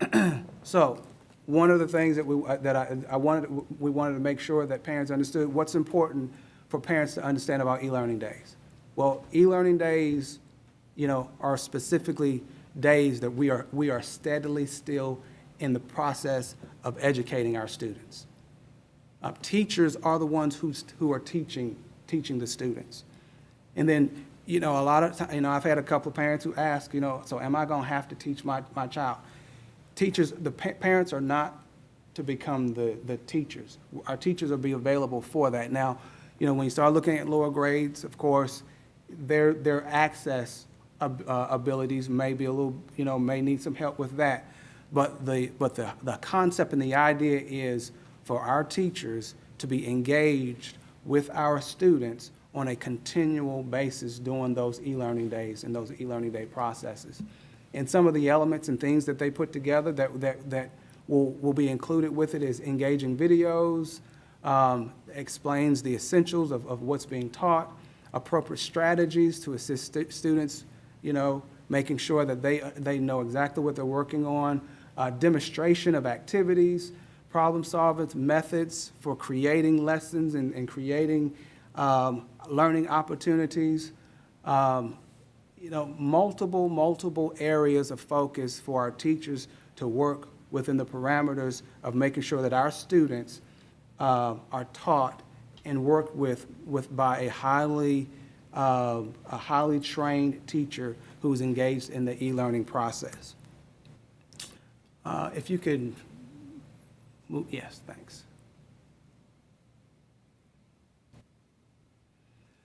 way. So, one of the things that we wanted to make sure that parents understood what's important for parents to understand about e-learning days. Well, e-learning days, you know, are specifically days that we are steadily still in the process of educating our students. Teachers are the ones who are teaching the students. And then, you know, a lot of times, you know, I've had a couple of parents who ask, you know, so am I gonna have to teach my child? Parents are not to become the teachers. Our teachers will be available for that. Now, you know, when you start looking at lower grades, of course, their access abilities may be a little, you know, may need some help with that. But the concept and the idea is for our teachers to be engaged with our students on a continual basis during those e-learning days and those e-learning day processes. And some of the elements and things that they put together that will be included with it is engaging videos, explains the essentials of what's being taught, appropriate strategies to assist students, you know, making sure that they know exactly what they're working on, demonstration of activities, problem solving methods for creating lessons and creating learning opportunities, you know, multiple areas of focus for our teachers to work within the parameters of making sure that our students are taught and worked with by a highly trained teacher who's engaged in the e-learning process. If you could move, yes, thanks.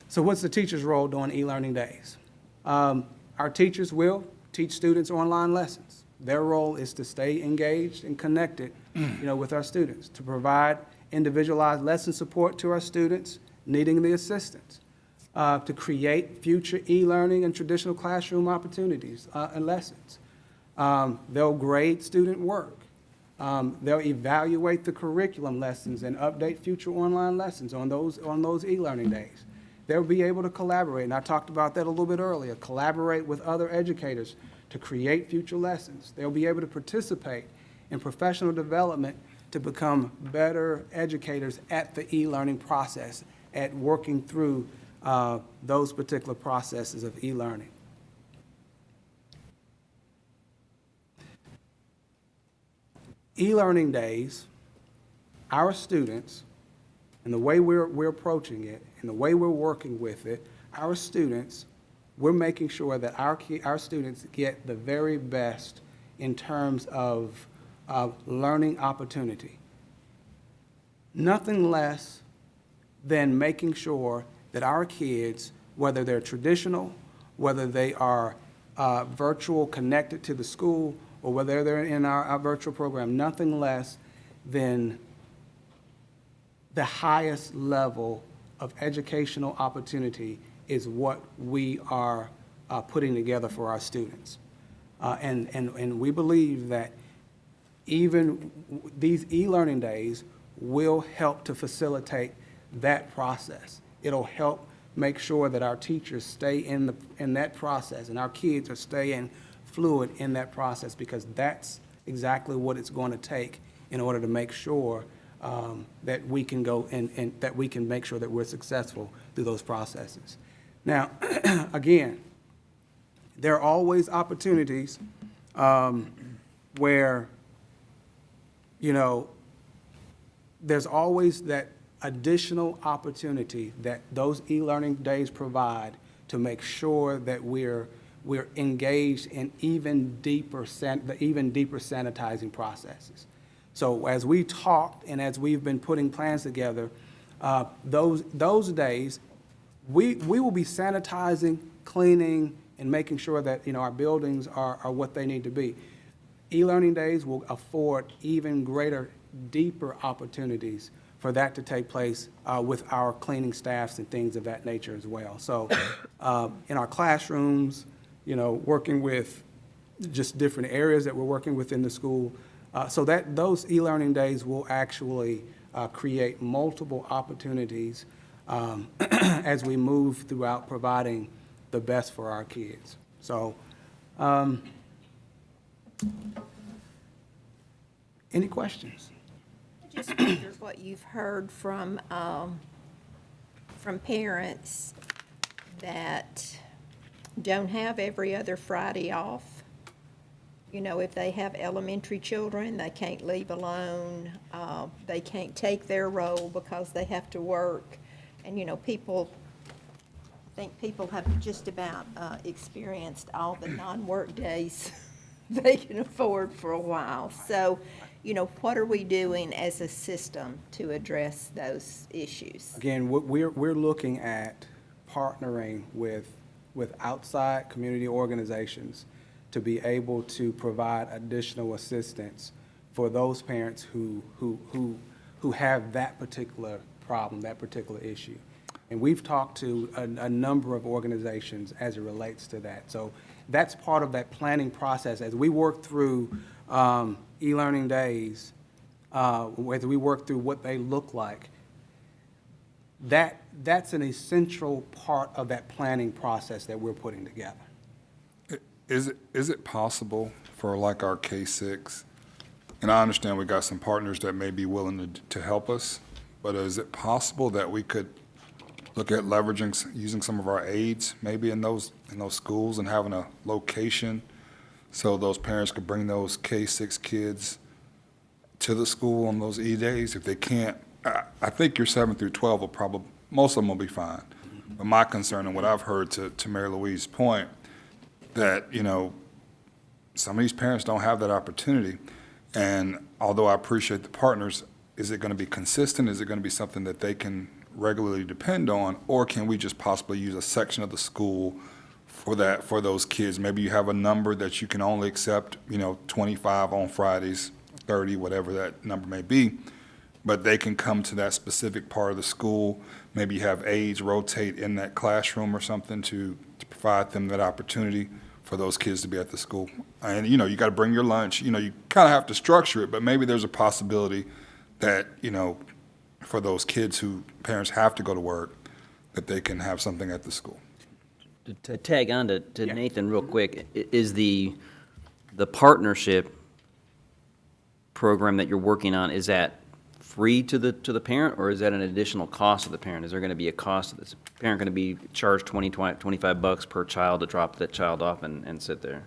So what's the teacher's role during e-learning days? Our teachers will teach students online lessons. Their role is to stay engaged and connected, you know, with our students, to provide individualized lesson support to our students needing the assistance, to create future e-learning and traditional classroom opportunities and lessons. They'll grade student work. They'll evaluate the curriculum lessons and update future online lessons on those e-learning days. They'll be able to collaborate, and I talked about that a little bit earlier, collaborate with other educators to create future lessons. They'll be able to participate in professional development to become better educators at the e-learning process, at working through those particular processes of e-learning. E-learning days, our students, and the way we're approaching it, and the way we're working with it, our students, we're making sure that our students get the very best in terms of learning opportunity. Nothing less than making sure that our kids, whether they're traditional, whether they are virtual connected to the school, or whether they're in our virtual program, nothing less than the highest level of educational opportunity is what we are putting together for our students. And we believe that even these e-learning days will help to facilitate that process. It'll help make sure that our teachers stay in that process and our kids are staying fluid in that process, because that's exactly what it's going to take in order to make sure that we can go and that we can make sure that we're successful through those processes. Now, again, there are always opportunities where, you know, there's always that additional opportunity that those e-learning days provide to make sure that we're engaged in even deeper sanitizing processes. So as we talked and as we've been putting plans together, those days, we will be sanitizing, cleaning, and making sure that, you know, our buildings are what they need to be. E-learning days will afford even greater, deeper opportunities for that to take place with our cleaning staffs and things of that nature as well. So in our classrooms, you know, working with just different areas that we're working within the school, so that those e-learning days will actually create multiple opportunities as we move throughout providing the best for our kids. So, any questions? I just wonder what you've heard from parents that don't have every other Friday off. You know, if they have elementary children, they can't leave alone. They can't take their role because they have to work. And, you know, I think people have just about experienced all the non-work days they can afford for a while. So, you know, what are we doing as a system to address those issues? Again, we're looking at partnering with outside community organizations to be able to provide additional assistance for those parents who have that particular problem, that particular issue. And we've talked to a number of organizations as it relates to that. So that's part of that planning process. As we work through e-learning days, as we work through what they look like, that's an essential part of that planning process that we're putting together. Is it possible for like our K-6, and I understand we got some partners that may be willing to help us, but is it possible that we could look at leveraging, using some of our aides maybe in those schools and having a location so those parents could bring those K-6 kids to the school on those E-days? If they can't, I think your 7 through 12 will probably, most of them will be fine. But my concern and what I've heard to Mary Louise's point, that, you know, some of these parents don't have that opportunity. And although I appreciate the partners, is it going to be consistent? Is it going to be something that they can regularly depend on? Or can we just possibly use a section of the school for those kids? Maybe you have a number that you can only accept, you know, 25 on Fridays, 30, whatever that number may be. But they can come to that specific part of the school. Maybe you have aides rotate in that classroom or something to provide them that opportunity for those kids to be at the school. And, you know, you got to bring your lunch. You know, you kind of have to structure it, but maybe there's a possibility that, you know, for those kids who parents have to go to work, that they can have something at the school. To tag on to Yeah. Nathan real quick, is the partnership program that you're working on, is that free to the parent, or is that an additional cost to the parent? Is there going to be a cost to this parent, going to be charged $25 per child to drop that child off and sit there?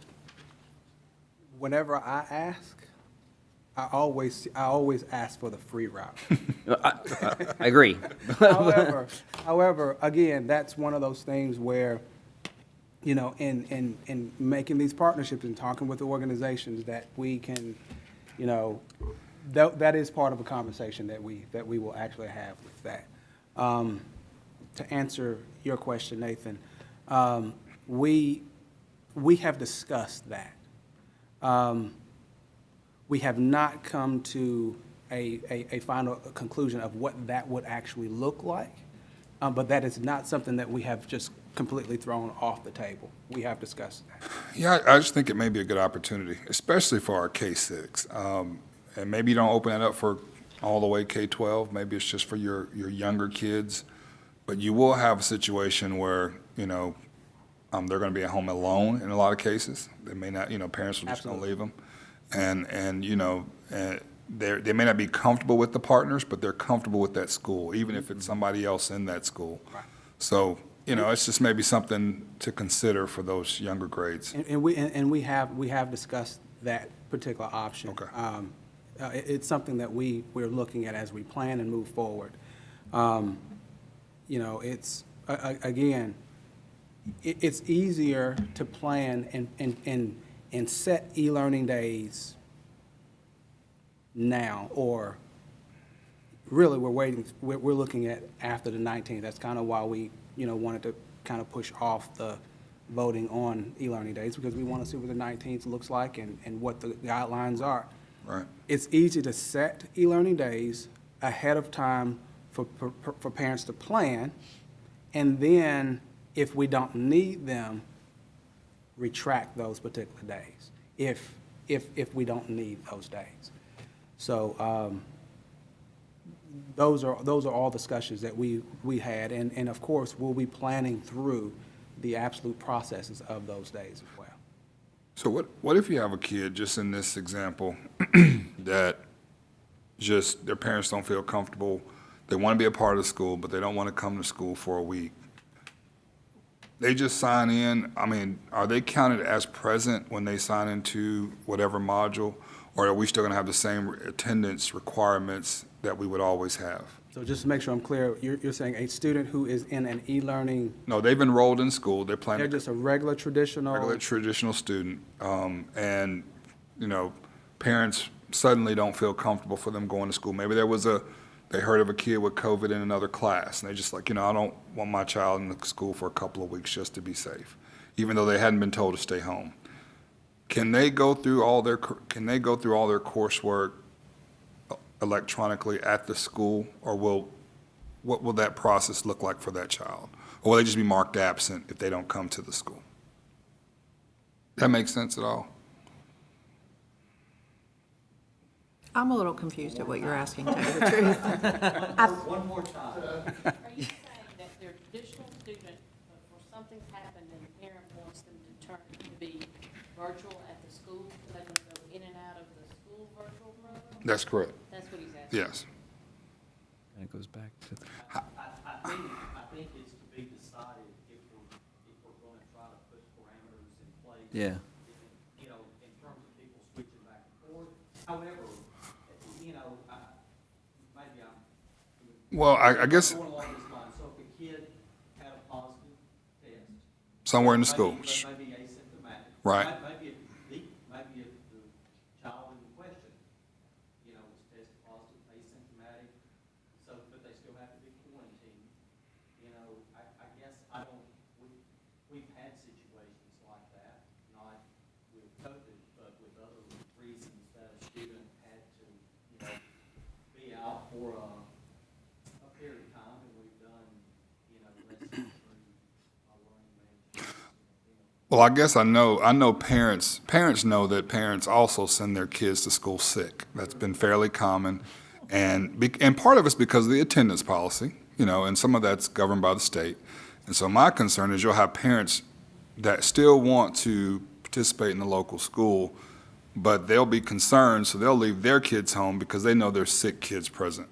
Whenever I ask, I always ask for the free route. I agree. However, again, that's one of those things where, you know, in making these partnerships and talking with the organizations, that we can, you know, that is part of a conversation that we will actually have with that. To answer your question, Nathan, we have discussed that. We have not come to a final conclusion of what that would actually look like, but that is not something that we have just completely thrown off the table. We have discussed that. Yeah, I just think it may be a good opportunity, especially for our K-6. And maybe you don't open it up for all the way K-12. Maybe it's just for your younger kids. But you will have a situation where, you know, they're going to be at home alone in a lot of cases. They may not, you know, parents are just going to leave them. And you know, they may not be comfortable with the partners, but they're comfortable with that school, even if it's somebody else in that school. Right. So you know, it's just maybe something to consider for those younger grades. And we have discussed that particular option. Okay. It's something that we're looking at as we plan and move forward. You know, it's, again, it's easier to plan and set e-learning days now, or really, we're looking at after the 19th. That's kind of why we, you know, wanted to kind of push off the voting on e-learning days, because we want to see what the 19th looks like and what the guidelines are. Right. It's easy to set e-learning days ahead of time for parents to plan, and then if we don't need them, retract those particular days, if we don't need those days. So, those are all discussions that we had, and of course, we'll be planning through the absolute processes of those days as well. So what if you have a kid, just in this example, that just their parents don't feel comfortable, they want to be a part of the school, but they don't want to come to school for a week? They just sign in, I mean, are they counted as present when they sign into whatever module? Or are we still going to have the same attendance requirements that we would always have? So just to make sure I'm clear, you're saying a student who is in an e-learning, No, they've enrolled in school, they're they're planning. just a regular traditional? Regular traditional student, and, you know, parents suddenly don't feel comfortable for them going to school. Maybe they heard of a kid with COVID in another class, and they just like, you know, I don't want my child in the school for a couple of weeks just to be safe, even though they hadn't been told to stay home. Can they go through all their coursework electronically at the school, or what will that process look like for that child? Or will they just be marked absent if they don't come to the school? That makes sense at all? I'm a little confused at what you're asking, to tell you the truth. One more time. Are you saying that they're a traditional student, but for something's happened and the parent wants them to turn to be virtual at the school, so they can go in and out of the school virtual program? That's correct, That's what he's asking. yes. And it goes back to the. I think it's to be decided if we're going to try to put parameters in place. Yeah. You know, in terms of people switching back and forth. However, you know, maybe I'm. Well, I guess Going along this line, so if a kid had a positive test. somewhere in the school, Maybe asymptomatic. Right. Maybe if the child in question, you know, was tested positive, asymptomatic, so, but they still have to be quarantined. You know, I guess we've had situations like that, not with COVID, but with other reasons that a student had to, you know, be out for a period of time, and we've done, you know, lessons through our learning management. well, I guess I know parents know that parents also send their kids to school sick. That's been fairly common. And part of it's because of the attendance policy, you know, and some of that's governed by the state. And so my concern is you'll have parents that still want to participate in the local school, but they'll be concerned, so they'll leave their kids home because they know there's sick kids present.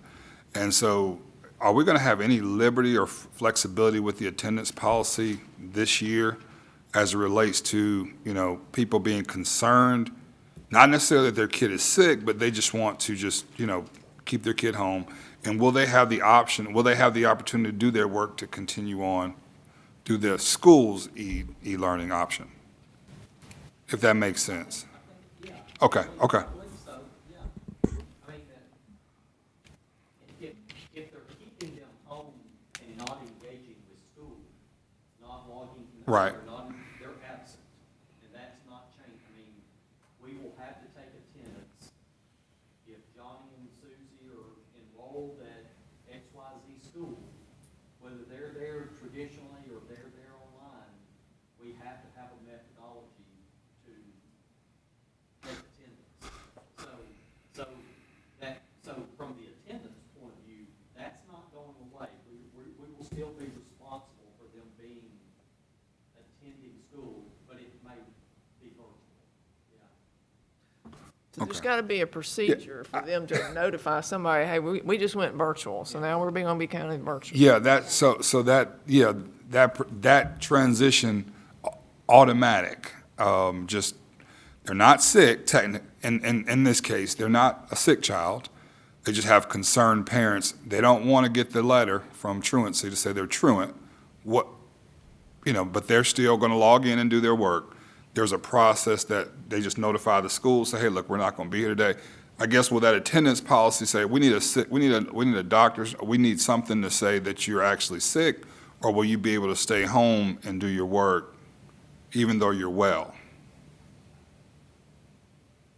And so are we going to have any liberty or flexibility with the attendance policy this year as it relates to, you know, people being concerned, not necessarily that their kid is sick, but they just want to just, you know, keep their kid home? And will they have the opportunity to do their work to continue on through their school's e-learning option? If that makes sense. Yeah. Okay. I believe so, yeah. I mean, if they're keeping them home and not engaging with school, not logging. Right. They're absent, and that's not changed. I mean, we will have to take attendance if Johnny and Susie are enrolled at XYZ school, whether they're there traditionally or they're there online, we have to have a methodology to take attendance. So from the attendance point of view, that's not going away. We will still be responsible for them attending school, but it may be virtual, yeah. So there's Okay. got to be a procedure for them to notify somebody, hey, we just went virtual, so now we're going to be counted virtual. Yeah, that transition automatic, just, they're not sick, in this case, they're not a sick child. They just have concerned parents. They don't want to get the letter from truancy to say they're truant. But they're still going to log in and do their work. There's a process that they just notify the school, say, hey, look, we're not going to be here today. I guess will that attendance policy say, we need a doctor's, we need something to say that you're actually sick, or will you be able to stay home and do your work even though you're well?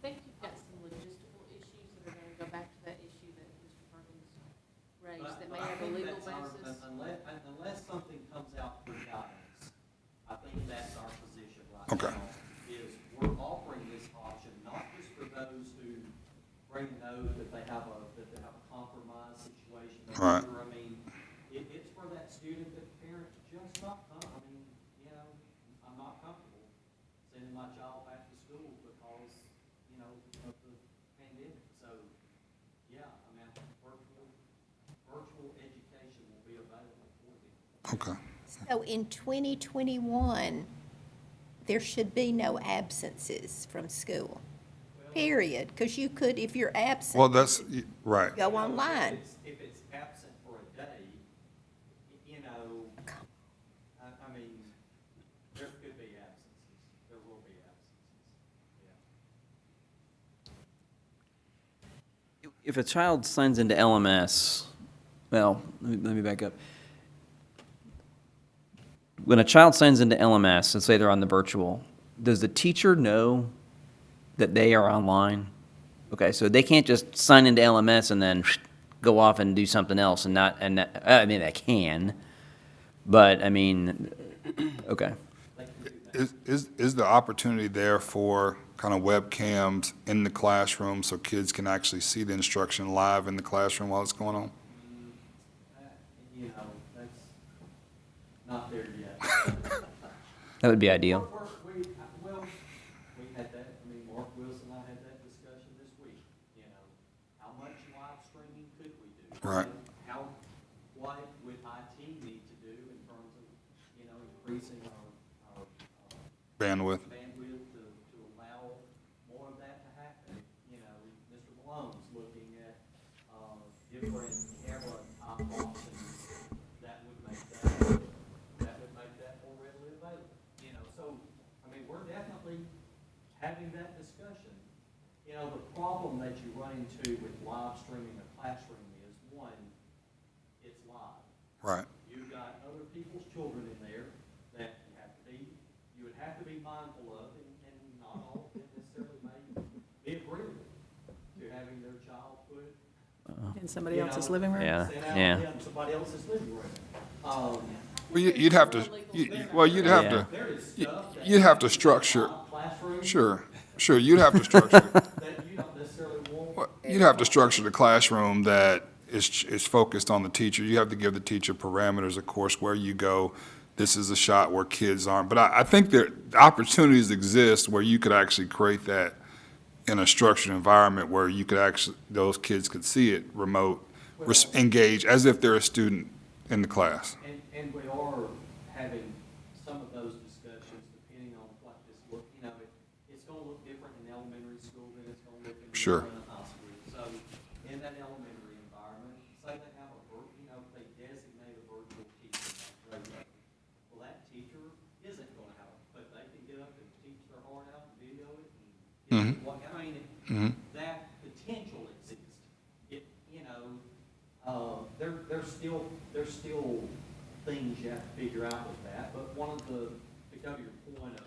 I think you've got some logistical issues that are gonna go back to that issue that Mr. Perkins raised, that may have a legal basis. Unless something comes out for guidance, I think that's our position right Okay. now. Is we're offering this option, not just for those who bring a note that they have a compromised situation. Right. I mean, it's for that student that the parent just not, I mean, I'm not comfortable sending my child back to school because, of the pandemic. So, yeah, I mean, virtual education will be available for them. Okay. So in 2021, there should be no absences from school, period. Because you could, if you're absent. Well, that's, right. Go online. If it's absent for a day, I mean, there could be absences, there will be absences, yeah. If a child signs into LMS, well, let me back up. When a child signs into LMS, and say they're on the virtual, does the teacher know that they are online? Okay, so they can't just sign into LMS and then go off and do something else and not, I mean, they can, but, I mean, okay. Is the opportunity there for kind of webcams in the classroom so kids can actually see the instruction live in the classroom while it's going on? That's not there yet. That would be ideal. We had that, Mark Wilson and I had that discussion this week, how much live streaming could we do? Right. What would IT need to do in terms of, increasing our Bandwidth? bandwidth to allow more of that to happen? Mr. Malone's looking at, different camera options that would make that more readily available. So, we're definitely having that discussion. The problem that you run into with live streaming a classroom is, one, it's live. Right. You've got other people's children in there that you would have to be mindful of, and not all of them necessarily may be agreeable to having their child put. In somebody else's living room? Yeah, Sent out yeah. in somebody else's living room. Well, you'd have to, you'd have to, There is stuff that. you'd have to structure, Classroom. sure, you'd have to structure, That you don't necessarily want. you'd have to structure the classroom that is focused on the teacher. You have to give the teacher parameters, of course, where you go. This is a shot where kids aren't. But I think there opportunities exist where you could actually create that in a structured environment where you could actually, those kids could see it remote, engage as if they're a student in the class. And we are having some of those discussions depending on what this look, it's gonna look different in elementary school than it's gonna look in Sure. high school. So in that elementary environment, say they have they designate a virtual teacher in that grade level. Well, that teacher isn't gonna have, but they can get up and teach their heart out and video it and, that potential exists. There's still things you have to figure out with that, but one of the, to go to your point of,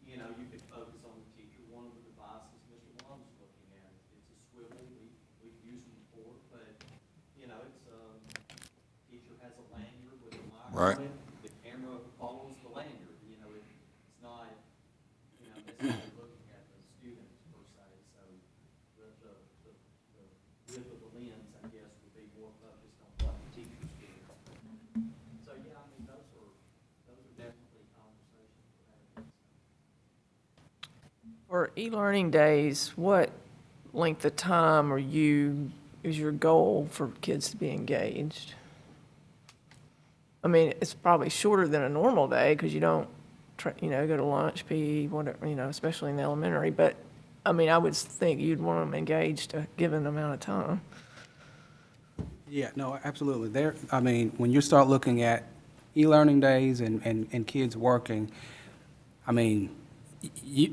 you could focus on the teacher, one of the devices Mr. Malone's looking at, it's a swivel, we've used them before, but, teacher has a lanyard with a mic Right. on it, the camera follows the lanyard, it's not, necessarily looking at the students per se, so the width of the lens, I guess, would be more focused on what the teacher's doing. So, yeah, those are definitely conversations we're having. For For e-learning days, what length of time is your goal for kids to be engaged? I mean, it's probably shorter than a normal day because you don't, go to lunch, PE, whatever, especially in the elementary. But, I mean, I would think you'd want them engaged a given amount of time. Yeah, no, absolutely. There, I mean, when you start looking at e-learning days and kids working, I mean, you,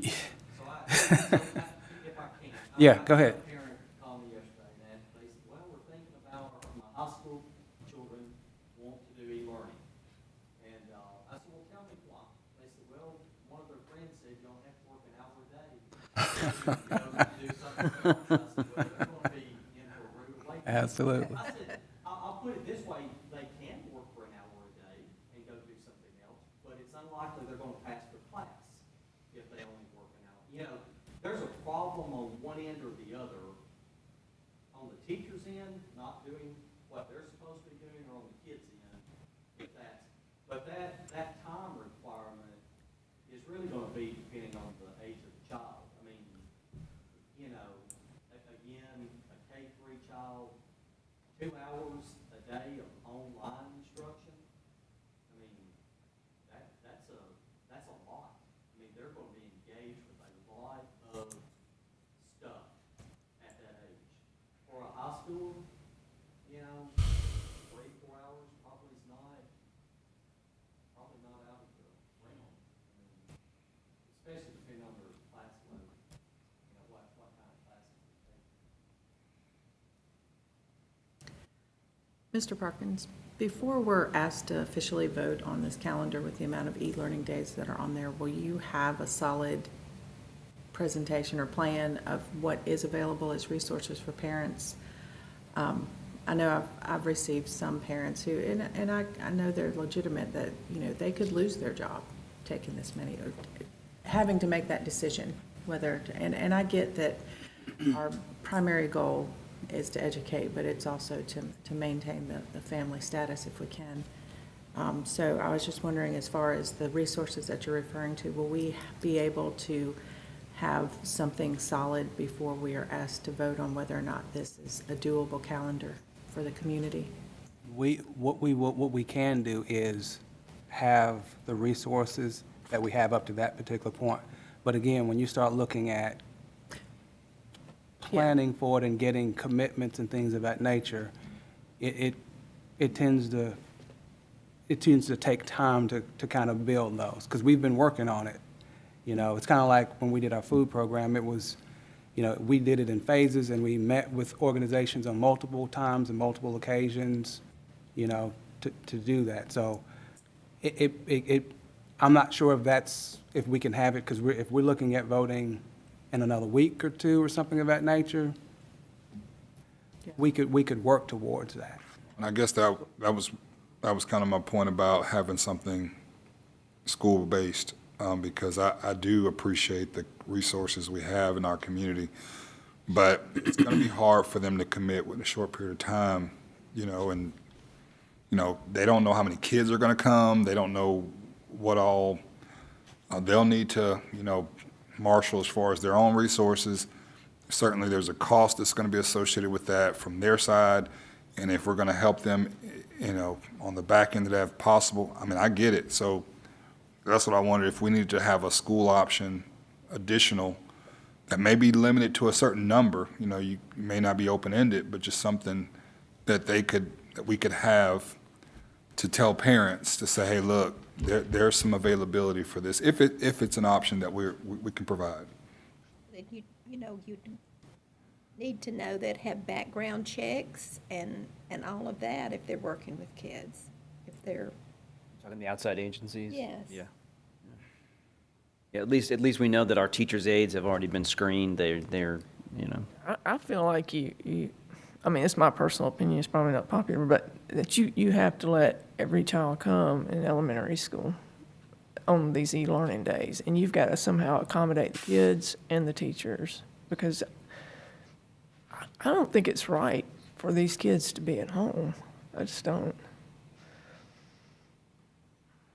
So if I can. Yeah, go ahead. I had a parent call me yesterday and they said, well, we're thinking about my high school children want to do e-learning. And, I said, well, tell me why. They said, well, one of their friends said you don't have to work an hour a day. To do something else. I said, well, they're gonna be in for a rude awakening. Absolutely. I said, I'll put it this way, they can work for an hour a day and go do something else, but it's unlikely they're gonna pass their class if they only work an hour. There's a problem on one end or the other, on the teacher's end, not doing what they're supposed to be doing, or on the kid's end, but that time requirement is really gonna be depending on the age of the child. I mean, again, a K-3 child, 2 hours a day of online instruction, I mean, that's a lot. I mean, they're gonna be engaged with a lot of stuff at that age. For a high school, 3, 4 hours probably not out of the realm. I mean, especially depending on their class load, what kind of classes they take. Mr. Perkins, before we're asked to officially vote on this calendar with the amount of e-learning days that are on there, will you have a solid presentation or plan of what is available as resources for parents? I know I've received some parents who, and I know they're legitimate, that, they could lose their job taking this many, or having to make that decision, whether, and I get that our primary goal is to educate, but it's also to maintain the family status if we can. So I was just wondering, as far as the resources that you're referring to, will we be able to have something solid before we are asked to vote on whether or not this is a doable calendar for the community? What we can do is have the resources that we have up to that particular point. But again, when you start looking at planning for it and getting commitments and things of that nature, it tends to take time to kind of build those, because we've been working on it. It's kind of like when we did our food program, it was, we did it in phases, and we met with organizations on multiple times and multiple occasions, to do that. So I'm not sure if we can have it, because if we're looking at voting in another week or two or something of that nature, we could work towards that. And I guess that was kind of my point about having something school-based, because I do appreciate the resources we have in our community, but it's going to be hard for them to commit within a short period of time, and, they don't know how many kids are going to come. They don't know what all they'll need to, marshal as far as their own resources. Certainly, there's a cost that's going to be associated with that from their side, and if we're going to help them, on the back end of that if possible, I mean, I get it. So that's what I wondered, if we needed to have a school option additional that may be limited to a certain number. You may not be open-ended, but just something that we could have to tell parents to say, hey, look, there's some availability for this, if it's an option that we can provide. That you need to know that have background checks and all of that if they're working with kids, if they're, Talking the outside agencies? Yes. Yeah. Yeah, at least we know that our teachers' aides have already been screened. They're. I feel like I mean, it's my personal opinion, it's probably not popular, but that you have to let every child come in elementary school on these e-learning days, and you've got to somehow accommodate the kids and the teachers, because I don't think it's right for these kids to be at home. I just don't.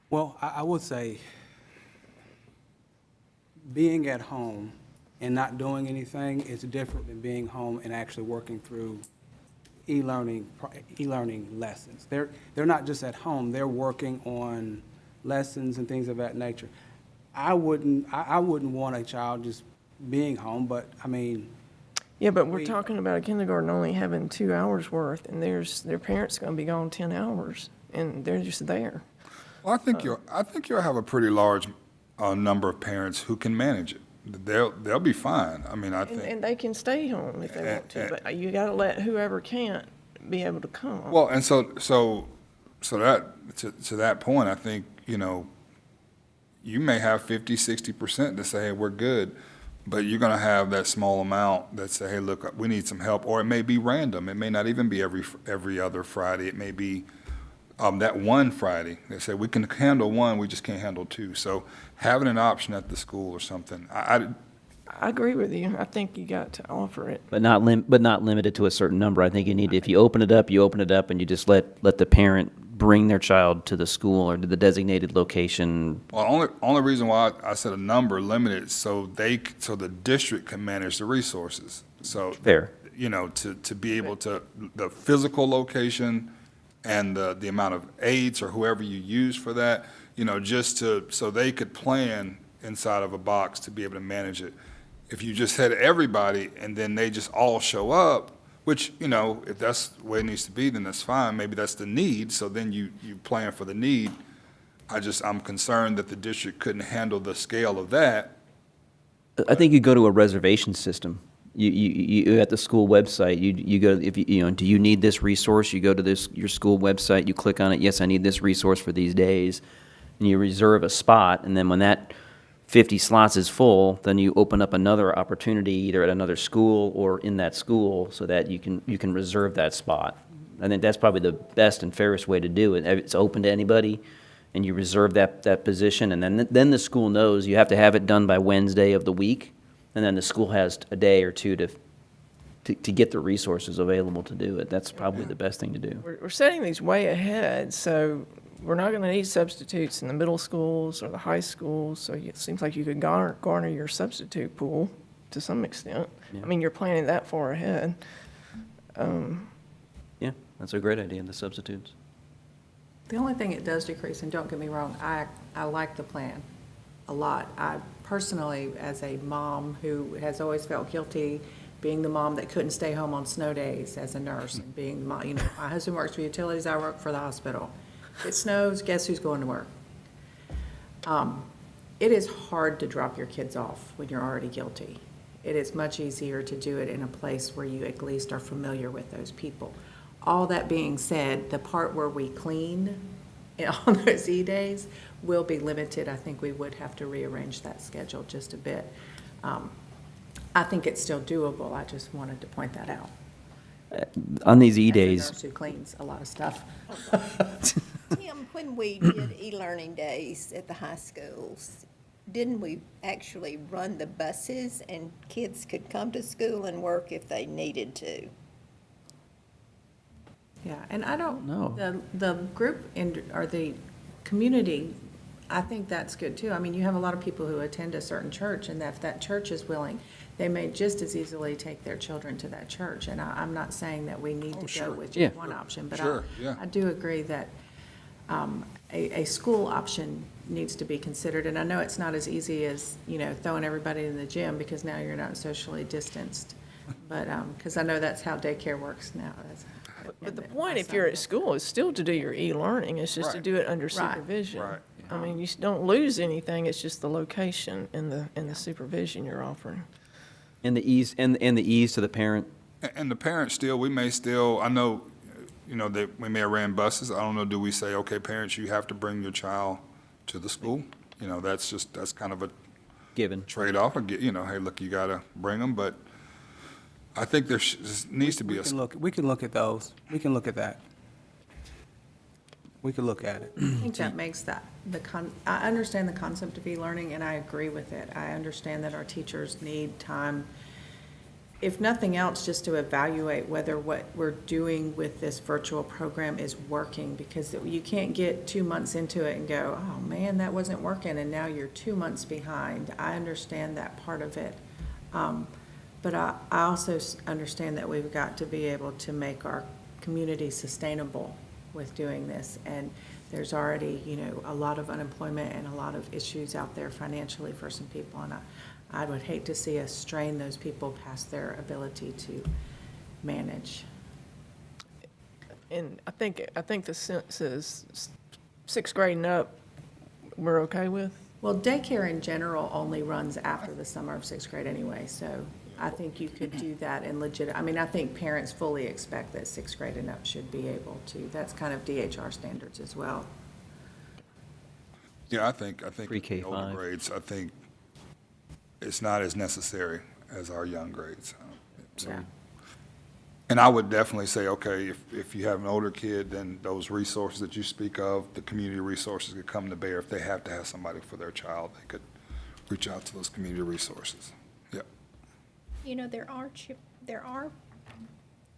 Well, I would say being at home and not doing anything is different than being home and actually working through e-learning lessons. They're not just at home, they're working on lessons and things of that nature. I wouldn't want a child just being home, but I mean, Yeah, but we're We- talking about a kindergarten only having 2 hours worth, and their parents gonna be gone 10 hours, and they're just there. Well, I think you'll have a pretty large number of parents who can manage it. They'll be fine. I mean, I think. And they can stay home if they want to, but you gotta let whoever can't be able to come. Well, and so that, to that point, I think, you may have 50-60% that say, hey, we're good, but you're gonna have that small amount that say, hey, look, we need some help, or it may be random. It may not even be every other Friday. It may be that one Friday. They say, we can handle one, we just can't handle two. So having an option at the school or something, I agree with you. I think you got to offer it. But not limited to a certain number. I think you need, if you open it up, and you just let the parent bring their child to the school or to the designated location. Well, only reason why I said a number limited, so the district can manage the resources. So, Fair. to be able to, the physical location and the amount of aides or whoever you use for that, so they could plan inside of a box to be able to manage it. If you just had everybody and then they just all show up, which, if that's the way it needs to be, then that's fine. Maybe that's the need, so then you plan for the need. I'm concerned that the district couldn't handle the scale of that. I think you go to a reservation system. You at the school website, you go, if do you need this resource? You go to your school website, you click on it, yes, I need this resource for these days, and you reserve a spot, and then when that 50 slots is full, then you open up another opportunity either at another school or in that school so that you can reserve that spot. I think that's probably the best and fairest way to do it. It's open to anybody, and you reserve that position, and then the school knows you have to have it done by Wednesday of the week, and then the school has a day or two to get the resources available to do it. That's probably the best thing to do. We're setting these way ahead, so we're not gonna need substitutes in the middle schools or the high schools, so it seems like you could garner your substitute pool to some extent. I mean, you're planning that far ahead. Yeah, that's a great idea, the substitutes. The only thing it does decrease, and don't get me wrong, I like the plan a lot. I personally, as a mom who has always felt guilty being the mom that couldn't stay home on snow days as a nurse, and being the mom, my husband works for utilities, I work for the hospital. If it snows, guess who's going to work? It is hard to drop your kids off when you're already guilty. It is much easier to do it in a place where you at least are familiar with those people. All that being said, the part where we clean on those E-days will be limited. I think we would have to rearrange that schedule just a bit. I think it's still doable. I just wanted to point that out. On these As a E-days, nurse who cleans a lot of stuff. Tim, when we did e-learning days at the high schools, didn't we actually run the buses and kids could come to school and work if they needed to? Yeah, and I don't, No. the group or the community, I think that's good too. I mean, you have a lot of people who attend a certain church, and if that church is willing, they may just as easily take their children to that church. And I'm not saying that we need to go sure. with Yeah. just one option, but Sure, yeah. I do agree that a school option needs to be considered. And I know it's not as easy as, throwing everybody in the gym, because now you're not socially distanced. But, because I know that's how daycare works now. But the point, if you're at school, is still to do your e-learning. It's just to Right. do it under Right. supervision. Right. I mean, you don't lose anything. It's just the location and the supervision you're offering. and the ease to the parent. And the parents we may still, I know, that we may have ran buses. I don't know, do we say, okay, parents, you have to bring your child to the school? That's kind of a Given. trade-off. Hey, look, you gotta bring them, but I think there needs to be a. we can look at those. We can look at that. We can look at it. I think that makes I understand the concept of e-learning, and I agree with it. I understand that our teachers need time, if nothing else, just to evaluate whether what we're doing with this virtual program is working, because you can't get 2 months into it and go, oh man, that wasn't working, and now you're 2 months behind. I understand that part of it. But I also understand that we've got to be able to make our community sustainable with doing this. And there's already, a lot of unemployment and a lot of issues out there financially for some people. And I would hate to see us strain those people past their ability to manage. And I think the census, sixth grade and up, we're okay with? Well, daycare in general only runs after the summer of sixth grade anyway, so I think you could do that in I think parents fully expect that sixth grade and up should be able to. That's kind of DHR standards as well. Yeah, I think Pre-K in the older 5. grades, I think it's not as necessary as our young grades. So- Yeah. And I would definitely say, okay, if you have an older kid, then those resources that you speak of, the community resources could come to bear. If they have to have somebody for their child, they could reach out to those community resources. Yep. There are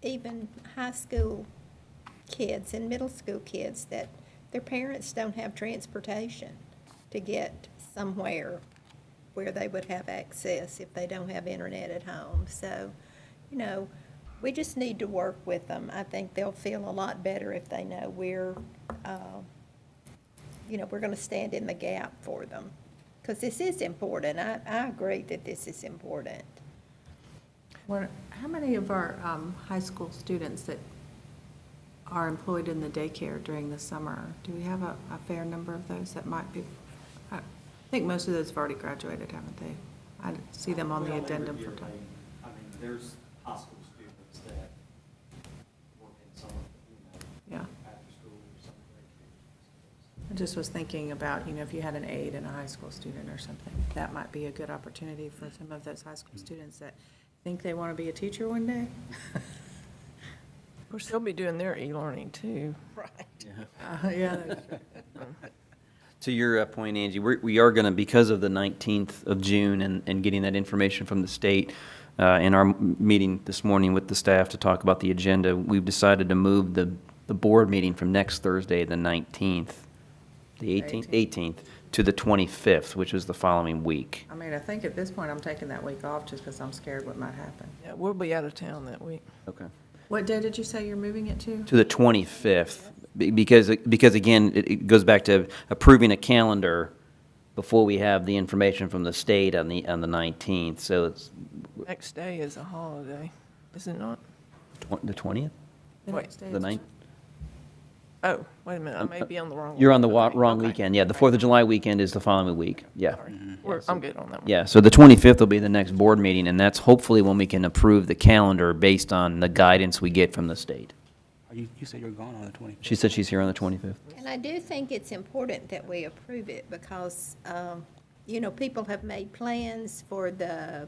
even high school kids and middle school kids that their parents don't have transportation to get somewhere where they would have access if they don't have internet at home. So, we just need to work with them. I think they'll feel a lot better if they know we're going to stand in the gap for them. Because this is important. I agree that this is important. How many of our high school students that are employed in the daycare during the summer, do we have a fair number of those that might be? I think most of those have already graduated, haven't they? I see them on the Well, every addendum year for time. there's high school students that work in some, Yeah. after school or something. I just was thinking about, if you had an aide and a high school student or something, that might be a good opportunity for some of those high school students that think they want to be a teacher one day. Of course, they'll be doing their e-learning too. Yeah. To your point, Angie, we are going to, because of the 19th of June and getting that information from the state, in our meeting this morning with the staff to talk about the agenda, we've decided to move the board meeting from next Thursday, the 19th, the 18th, to the 25th, which is the following week. I think at this point, I'm taking that week off just because I'm scared what might happen. Yeah, we'll be out of town that week. Okay. What day did you say you're moving it to? To the 25th, because again, it goes back to approving a calendar before we have the information from the state on the 19th, so it's Next day is a holiday, is it not? the 20th? The Wait, next day The is- 9th? Oh, wait a minute, I may be on the wrong one. You're on the Okay, wrong okay. weekend, yeah, the 4th of July weekend is the following week, yeah. Sorry. I'm good on that one. Yeah, so the 25th will be the next board meeting, and that's hopefully when we can approve the calendar based on the guidance we get from the state. You said you're gone on the 25th. She said she's here on the 25th. And I do think it's important that we approve it because, people have made plans for the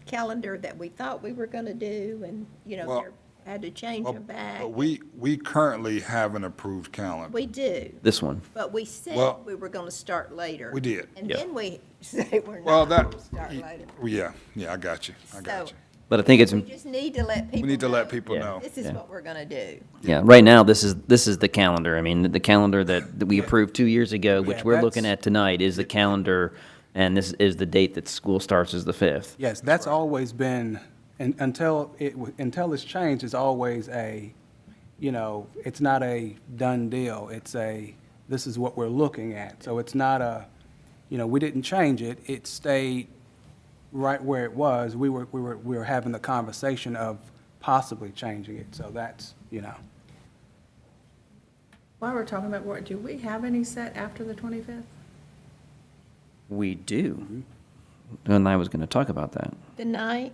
calendar that we thought we were going to do, and, Well- they had to change them back. But we currently have an approved calendar. We do, This one. but we said Well- we were going to start later. We did. And Yeah. then we say we're Well, not that, going to start later. yeah, I got you. So But I think it's, we just need to let people We need to let know, people Yeah. know. this is Yeah. what we're going to do. yeah, right now, this is the calendar. I mean, the calendar that we approved 2 years ago, which Yeah, we're looking that's- at tonight, is the calendar, and this is the date that school starts is the 5th. Yes, that's always been, until it's changed, it's always it's not a done deal. It's this is what we're looking at. So it's not we didn't change it. It stayed right where it was. We were having the conversation of possibly changing it. So that's, While we're talking about work, do we have any set after the 25th? We do. And I was going to talk about that. The 9th,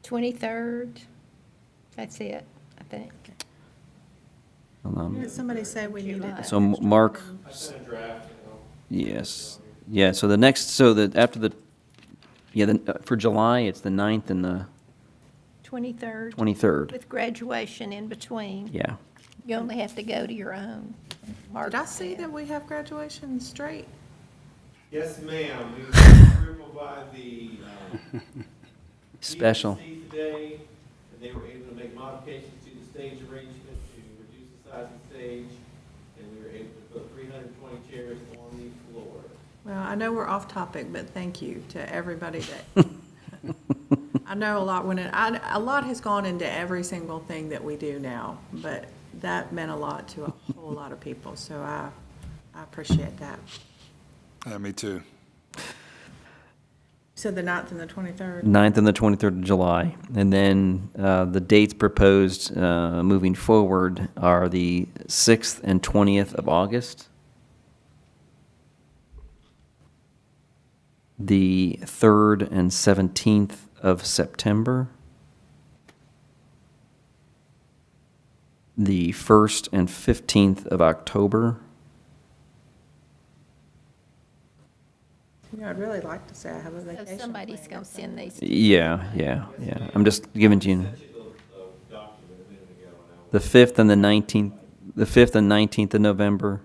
23rd, that's it, I think. Hold on. Did somebody say we needed? July. So Mark, yes, yeah, so the next, so the, after the, yeah, for July, it's the 9th and the 23rd, 23rd, with graduation in between. yeah. You only have to go to your own. Did I see that we have graduation straight? Yes, ma'am. We were approval by the Special. DNC today, and they were able to make modifications to the stage arrangement to reduce the size of the stage, and we were able to put 320 chairs on the floor. Well, I know we're off topic, but thank you to everybody that, I know a lot a lot has gone into every single thing that we do now, but that meant a lot to a whole lot of people, so I appreciate that. Yeah, me too. So the 9th and the 23rd? 9th and the 23rd of July. And then the dates proposed moving forward are the 6th and 20th of August, the 3rd and 17th of September, the 1st and 15th of October, You know, I'd really like to say I have a So vacation. somebody's planned, gonna send these. yeah. I'm just giving to you. Sent you the document a minute ago, and I The 5th and the 19th, the 5th and 19th of November.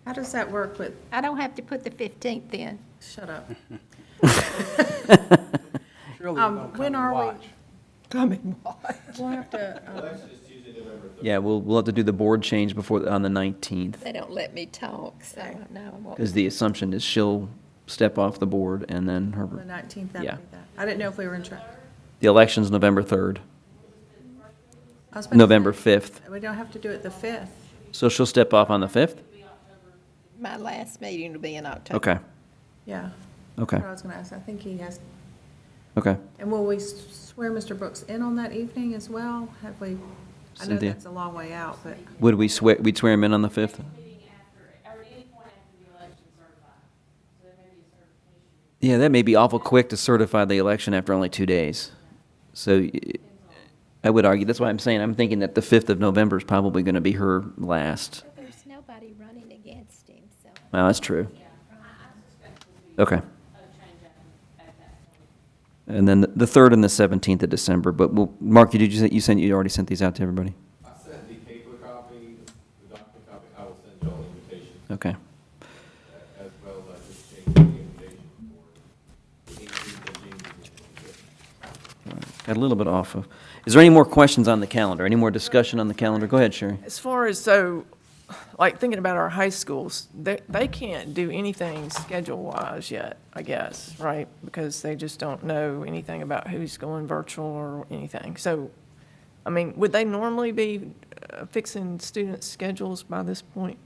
How does that work with, I don't have to put the 15th in. shut up. Surely you're gonna come when and are we- watch. We'll have to, Election is Tuesday, November 3rd. Yeah, we'll have to do the board change before, on the 19th, They don't let me talk, so I don't know what. because the assumption is she'll step off the board and then the her, 19th, that'd Yeah. be that. I didn't know if we were in track. the election's November 3rd, I was about to November say, 5th. We don't have to do it the 5th. So she'll step off on the 5th? My last meeting will be in October. Okay, Yeah. okay, That's what I was going to ask. I think he has, okay. and will we swear Mr. Brooks in on that evening as well? Have we, I know Cynthia? that's a long way out, but, Would we'd swear him in on the 5th? Meeting after, or any point after the election certified. So there may be a certification. Yeah, that may be awful quick to certify the election after only 2 days. So I would argue, that's why I'm saying, I'm thinking that the 5th of November is probably going to be her last. But there's nobody running against him, so. Well, that's true. Okay. And then the 3rd and the 17th of December, but we'll, Mark, did you already sent these out to everybody? I sent the paper copy, the document copy, I will send y'all the invitation, Okay. as well as I just changed the invitation for the 18th of January. Got a little bit off of. Is there any more questions on the calendar? Any more discussion on the calendar? Go ahead, Sherry. As far as, so, like, thinking about our high schools, they can't do anything schedule-wise yet, I guess, right? Because they just don't know anything about who's going virtual or anything. So, I mean, would they normally be fixing students' schedules by this point?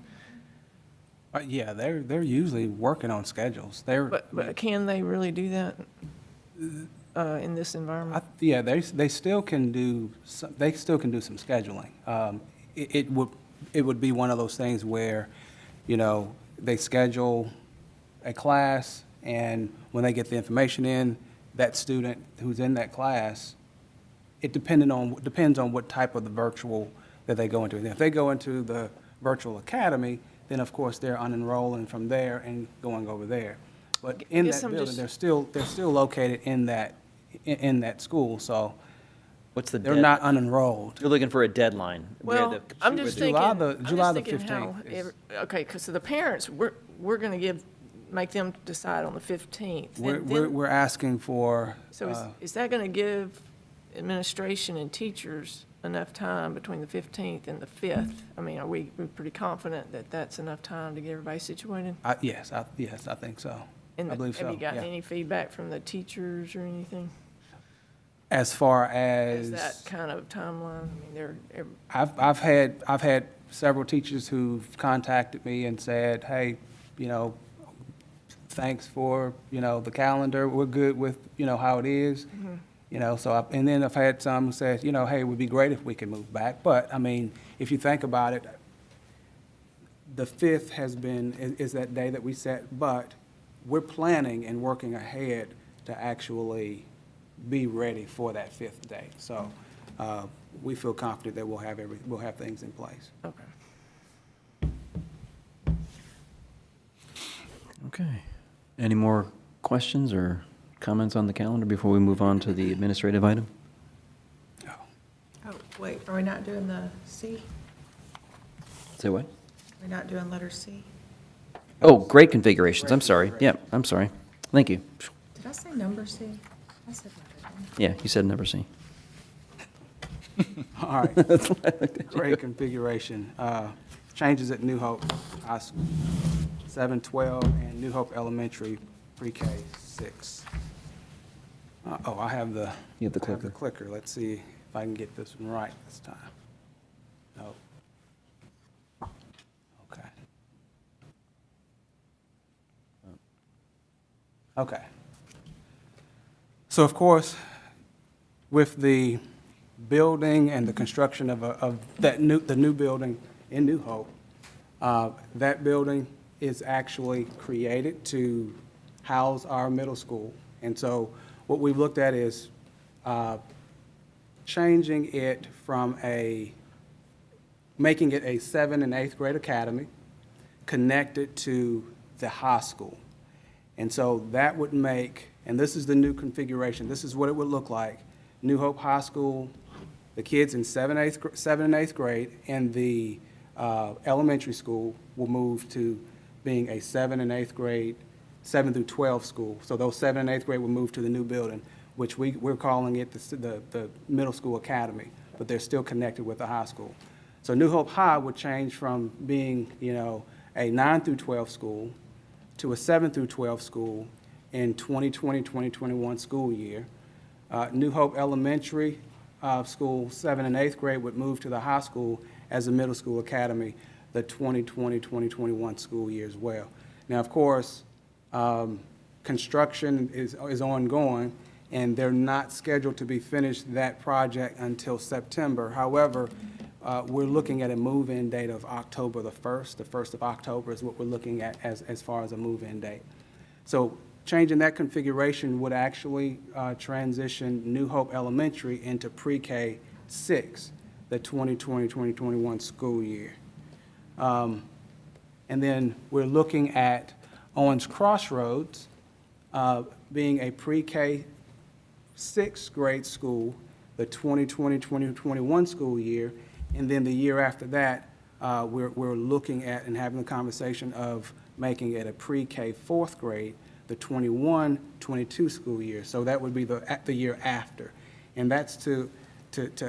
Yeah, they're usually working on schedules. But can they really do that in this environment? Yeah, they still can do, they still can do some scheduling. It would be one of those things where, you know, they schedule a class, and when they get the information in, that student who's in that class, it depends on what type of the virtual that they go into. And if they go into the virtual academy, then of course they're unenrolling from there and going over there. But in guess that I'm building, just- they're still located in that school, so What's the they're not unenrolled. You're looking for a deadline. where Well, the- I'm just thinking, July I'm the- just July the thinking how, 15th is- okay, because the parents, we're going to make them decide on the 15th. We're, and we're then- we're asking for, So is that going to give administration and teachers enough time between the 15th and the 5th? I mean, are we pretty confident that that's enough time to get everybody situated? yes, I think so. And I believe so, have you gotten yeah. any feedback from the teachers or anything? As far Is as, that kind of timeline? I mean, I've had several teachers who've contacted me and said, hey, you know, thanks for, you know, the calendar, we're good with, you know, how it is. You know, so, and then I've had some who said, you know, hey, it would be great if we could move back. But, I mean, if you think about it, the 5th is that day that we set, but we're planning and working ahead to actually be ready for that 5th day. So, we feel confident that we'll have things in place. okay. Okay. Any more questions or comments on the calendar before we move on to the administrative item? oh, wait, are we not doing the C? Say what? We're not doing letter C? Oh, grade configurations. I'm sorry. Yeah, I'm sorry. Thank you. Did I say number C? I said letter C. Yeah, you said number C. All right. Grade configuration, changes at New Hope High School. 7-12, and New Hope Elementary pre-K 6. Oh, I have the. You have the I have clicker. clicker. Let's see if I can get this one right this time. No. Okay. Okay. So of course, with the building and the construction of the new building in New Hope, that building is actually created to house our middle school. And so what we've looked at is changing it from making it a 7th and 8th grade academy connected to the high school. And so that would make, and this is the new configuration, this is what it would look like. New Hope High School, the kids in 7th and 8th grade, and the elementary school will move to being a 7th and 8th grade, 7 through 12 school. So those 7th and 8th grade will move to the new building, which we're calling it the middle school academy, but they're still connected with the high school. So New Hope High would change from being, a 9 through 12 school to a 7 through 12 school in 2020-2021 school year. New Hope Elementary School, 7th and 8th grade, would move to the high school as a middle school academy, the 2020-2021 school year as well. Now, of course, construction is ongoing, and they're not scheduled to be finished that project until September. However, we're looking at a move-in date of October the 1st. The 1st of October is what we're looking at as far as a move-in date. So changing that configuration would actually transition New Hope Elementary into pre-K 6, the 2020-2021 school year. And then we're looking at Owens Crossroads being a pre-K 6th grade school, the 2020-2021 school year. And then the year after that, we're looking at and having a conversation of making it a pre-K 4th grade, the 21-22 school year. So that would be the year after. And that's to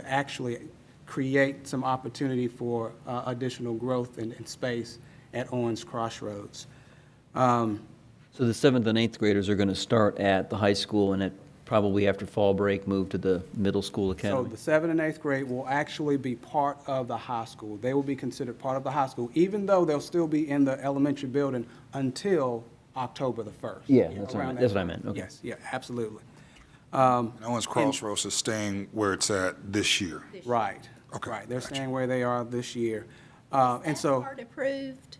actually create some opportunity for additional growth and space at Owens Crossroads. So the 7th and 8th graders are going to start at the high school and probably after fall break move to the middle school So academy? the 7th and 8th grade will actually be part of the high school. They will be considered part of the high school, even though they'll still be in the elementary building until October the 1st. Yeah, that's Around what I that meant, okay. Yes, yeah, absolutely. Owens Crossroads is staying where it's at this year. Right. Okay, Right, they're gotcha. staying where they are this year. And so, Part approved,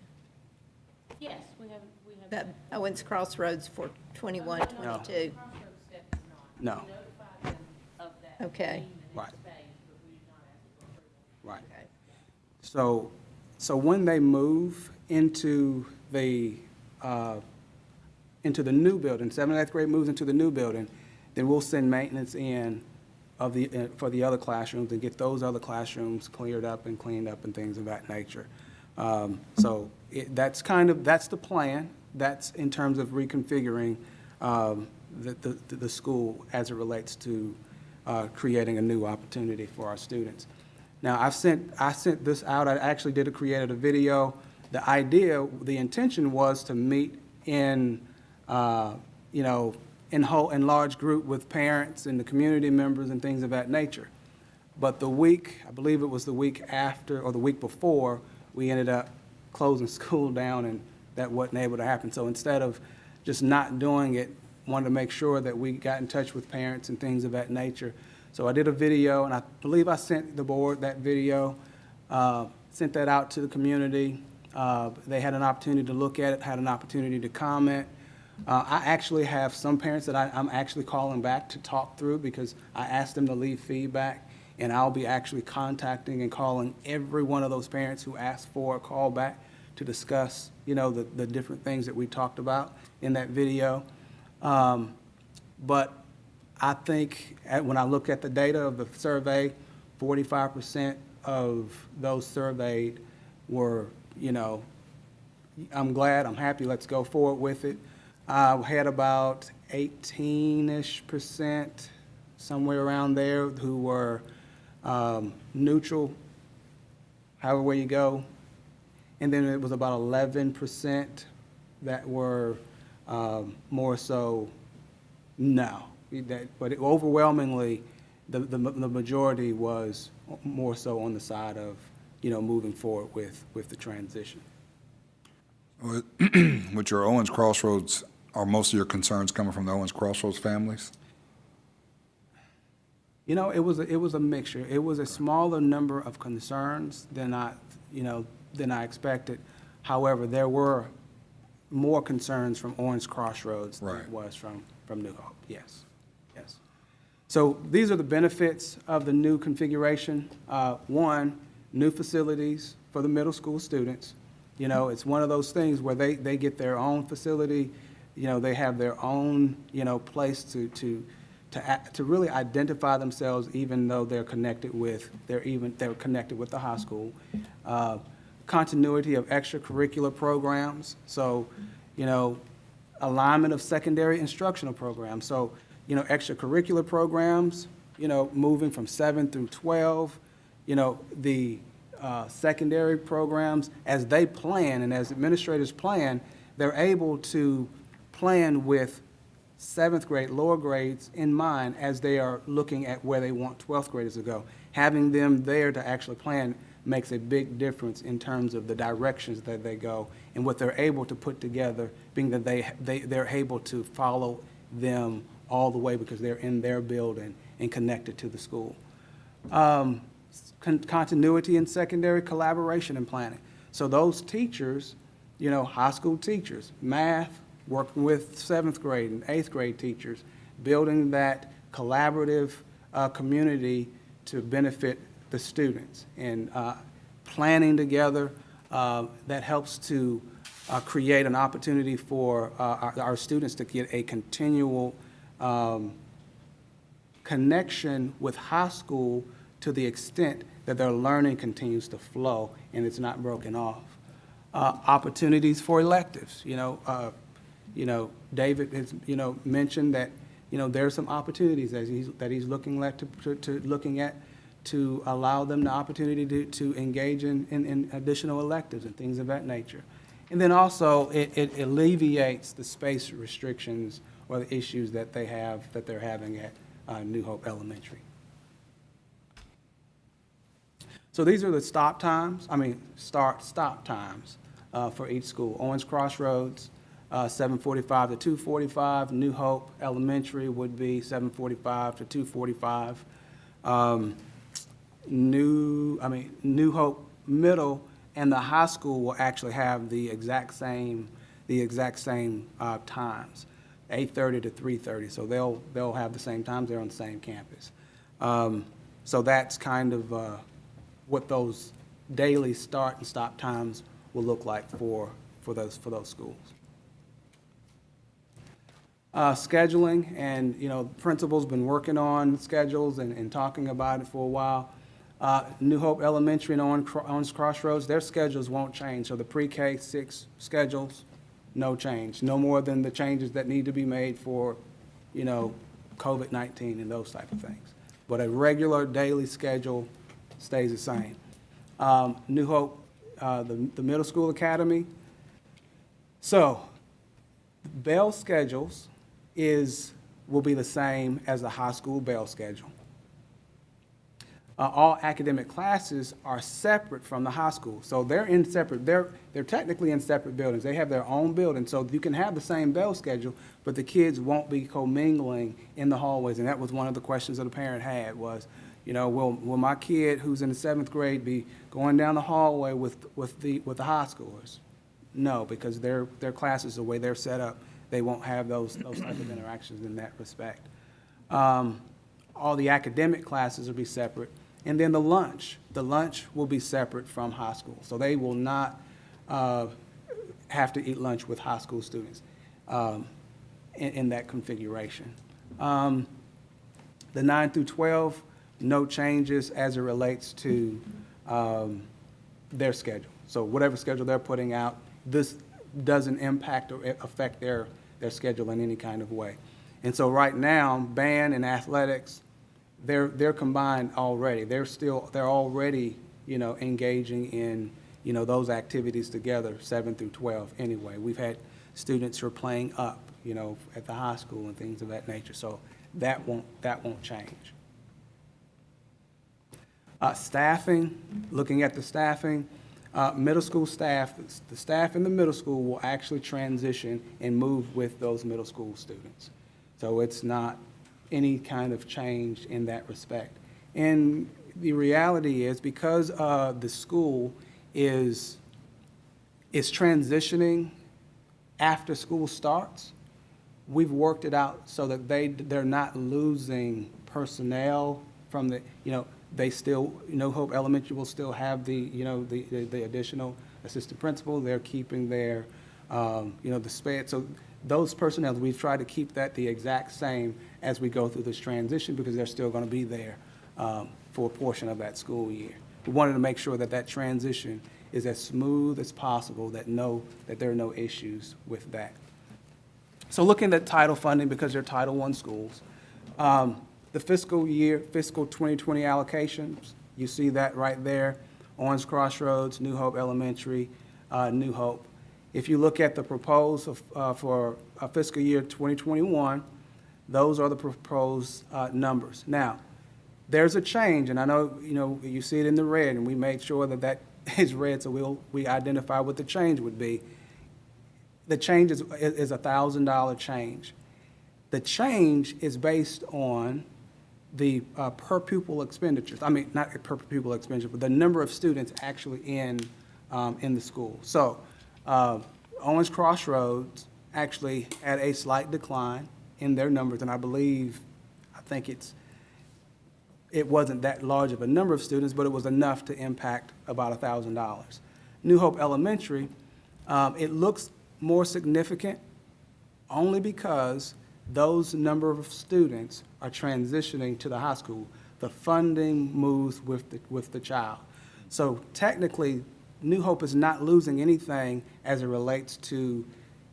Yes, we have that Owens Crossroads for 21, 22. Crossroads step is not. No. We notified them of that Okay. being the Right. next phase, but we did not ask for approval. right. Okay. So when they move into the new building, 7th and 8th grade moves into the new building, then we'll send maintenance in for the other classrooms and get those other classrooms cleared up and cleaned up and things of that nature. So that's the plan. That's in terms of reconfiguring the school as it relates to creating a new opportunity for our students. Now, I sent this out. I actually created a video. The intention was to meet in large group with parents and the community members and things of that nature. But I believe it was the week after or the week before, we ended up closing school down, and that wasn't able to happen. So instead of just not doing it, wanted to make sure that we got in touch with parents and things of that nature. So I did a video, and I believe I sent the board that video, sent that out to the community. They had an opportunity to look at it, had an opportunity to comment. I actually have some parents that I'm actually calling back to talk through because I asked them to leave feedback, and I'll be actually contacting and calling every one of those parents who asked for a call back to discuss, the different things that we talked about in that video. But I think when I look at the data of the survey, 45% of those surveyed were, I'm glad, I'm happy, let's go forward with it. I had about 18-ish%, somewhere around there, who were neutral, however way you go. And then it was about 11% that were more so, no. But overwhelmingly, the majority was more so on the side of, moving forward with the transition. With your Owens Crossroads, are most of your concerns coming from the Owens Crossroads families? It was a mixture. It was a smaller number of concerns than I expected. However, there were more concerns from Owens Crossroads than Right. it was from New Hope. Yes, yes. So these are the benefits of the new configuration. One, new facilities for the middle school students. It's one of those things where they get their own facility. They have their own, place to really identify themselves, even though they're connected with the high school. Continuity of extracurricular programs. So, alignment of secondary instructional programs. So, extracurricular programs, moving from 7 through 12, the secondary programs, as they plan and as administrators plan, they're able to plan with 7th grade, lower grades in mind as they are looking at where they want 12th graders to go. Having them there to actually plan makes a big difference in terms of the directions that they go and what they're able to put together, being that they're able to follow them all the way because they're in their building and connected to the school. Continuity in secondary collaboration and planning. So those teachers, high school teachers, math, working with 7th grade and 8th grade teachers, building that collaborative community to benefit the students, and planning together that helps to create an opportunity for our students to get a continual connection with high school to the extent that their learning continues to flow and it's not broken off. Opportunities for electives. David has mentioned that there are some opportunities that he's looking at to allow them the opportunity to engage in additional electives and things of that nature. And then also it alleviates the space restrictions or the issues that they're having at New Hope Elementary. So these are the stop times for each school. Owens Crossroads, 7:45 to 2:45. New Hope Elementary would be 7:45 to 2:45. New Hope Middle and the high school will actually have the exact same times, 8:30 to 3:30. So they'll have the same times. They're on the same campus. So that's kind of what those daily start and stop times will look like for those schools. Scheduling, and principal's been working on schedules and talking about it for a while. New Hope Elementary and Owens Crossroads, their schedules won't change. So the pre-K 6 schedules, no change. No more than the changes that need to be made for, COVID-19 and those type of things. But a regular daily schedule stays the same. New Hope, the middle school academy. So bell schedules will be the same as the high school bell schedule. All academic classes are separate from the high school. So they're technically in separate buildings. They have their own building. So you can have the same bell schedule, but the kids won't be commingling in the hallways. And that was one of the questions that a parent had was, will my kid who's in the 7th grade be going down the hallway with the high schoolers? No, because their classes, the way they're set up, they won't have those type of interactions in that respect. All the academic classes will be separate. And then the lunch will be separate from high school. So they will not have to eat lunch with high school students in that configuration. The 9 through 12, no changes as it relates to their schedule. So whatever schedule they're putting out, this doesn't impact or affect their schedule in any kind of way. And so right now, band and athletics, they're combined already. They're already, engaging in, those activities together, 7 through 12 anyway. We've had students who are playing up, at the high school and things of that nature. So that won't change. Staffing, looking at the staffing, middle school staff, the staff in the middle school will actually transition and move with those middle school students. So it's not any kind of change in that respect. And the reality is, because the school is transitioning after school starts, we've worked it out so that they're not losing personnel from the, they still, Hope Elementary will still have the additional assistant principal. They're keeping their, the SPED. So those personnel, we've tried to keep that the exact same as we go through this transition, because they're still going to be there for a portion of that school year. We wanted to make sure that that transition is as smooth as possible, that there are no issues with that. So looking at title funding, because they're Title I schools, the fiscal 2020 allocations, you see that right there, Owens Crossroads, New Hope Elementary, New Hope. If you look at the proposed for fiscal year 2021, those are the proposed numbers. Now, there's a change, and I know, you see it in the red, and we made sure that is red, so we identify what the change would be. The change is a $1,000 change. The change is based on the per pupil expenditures. I mean, not per pupil expenditure, but the number of students actually in the school. So Owens Crossroads actually had a slight decline in their numbers, and I think it wasn't that large of a number of students, but it was enough to impact about $1,000. New Hope Elementary, it looks more significant only because those number of students are transitioning to the high school. The funding moves with the child. So technically, New Hope is not losing anything as it relates to,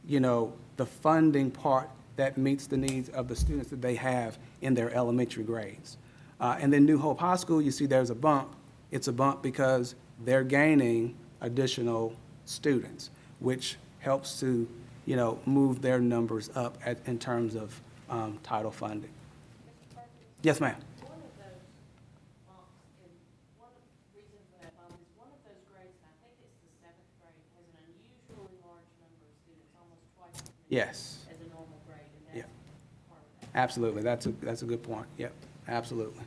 the funding part that meets the needs of the students that they have in their elementary grades. And then New Hope High School, you see there's a bump. It's a bump because they're gaining additional students, which helps to, move their numbers up in terms of title funding. Yes, ma'am. One of those bumps, and one of the reasons for that bump is one of those grades, and I think it's the 7th grade, has an unusually large number of students, almost twice as many Yes. as a normal grade, and Yeah. that's part of that. Absolutely. That's a good point. Yep, absolutely.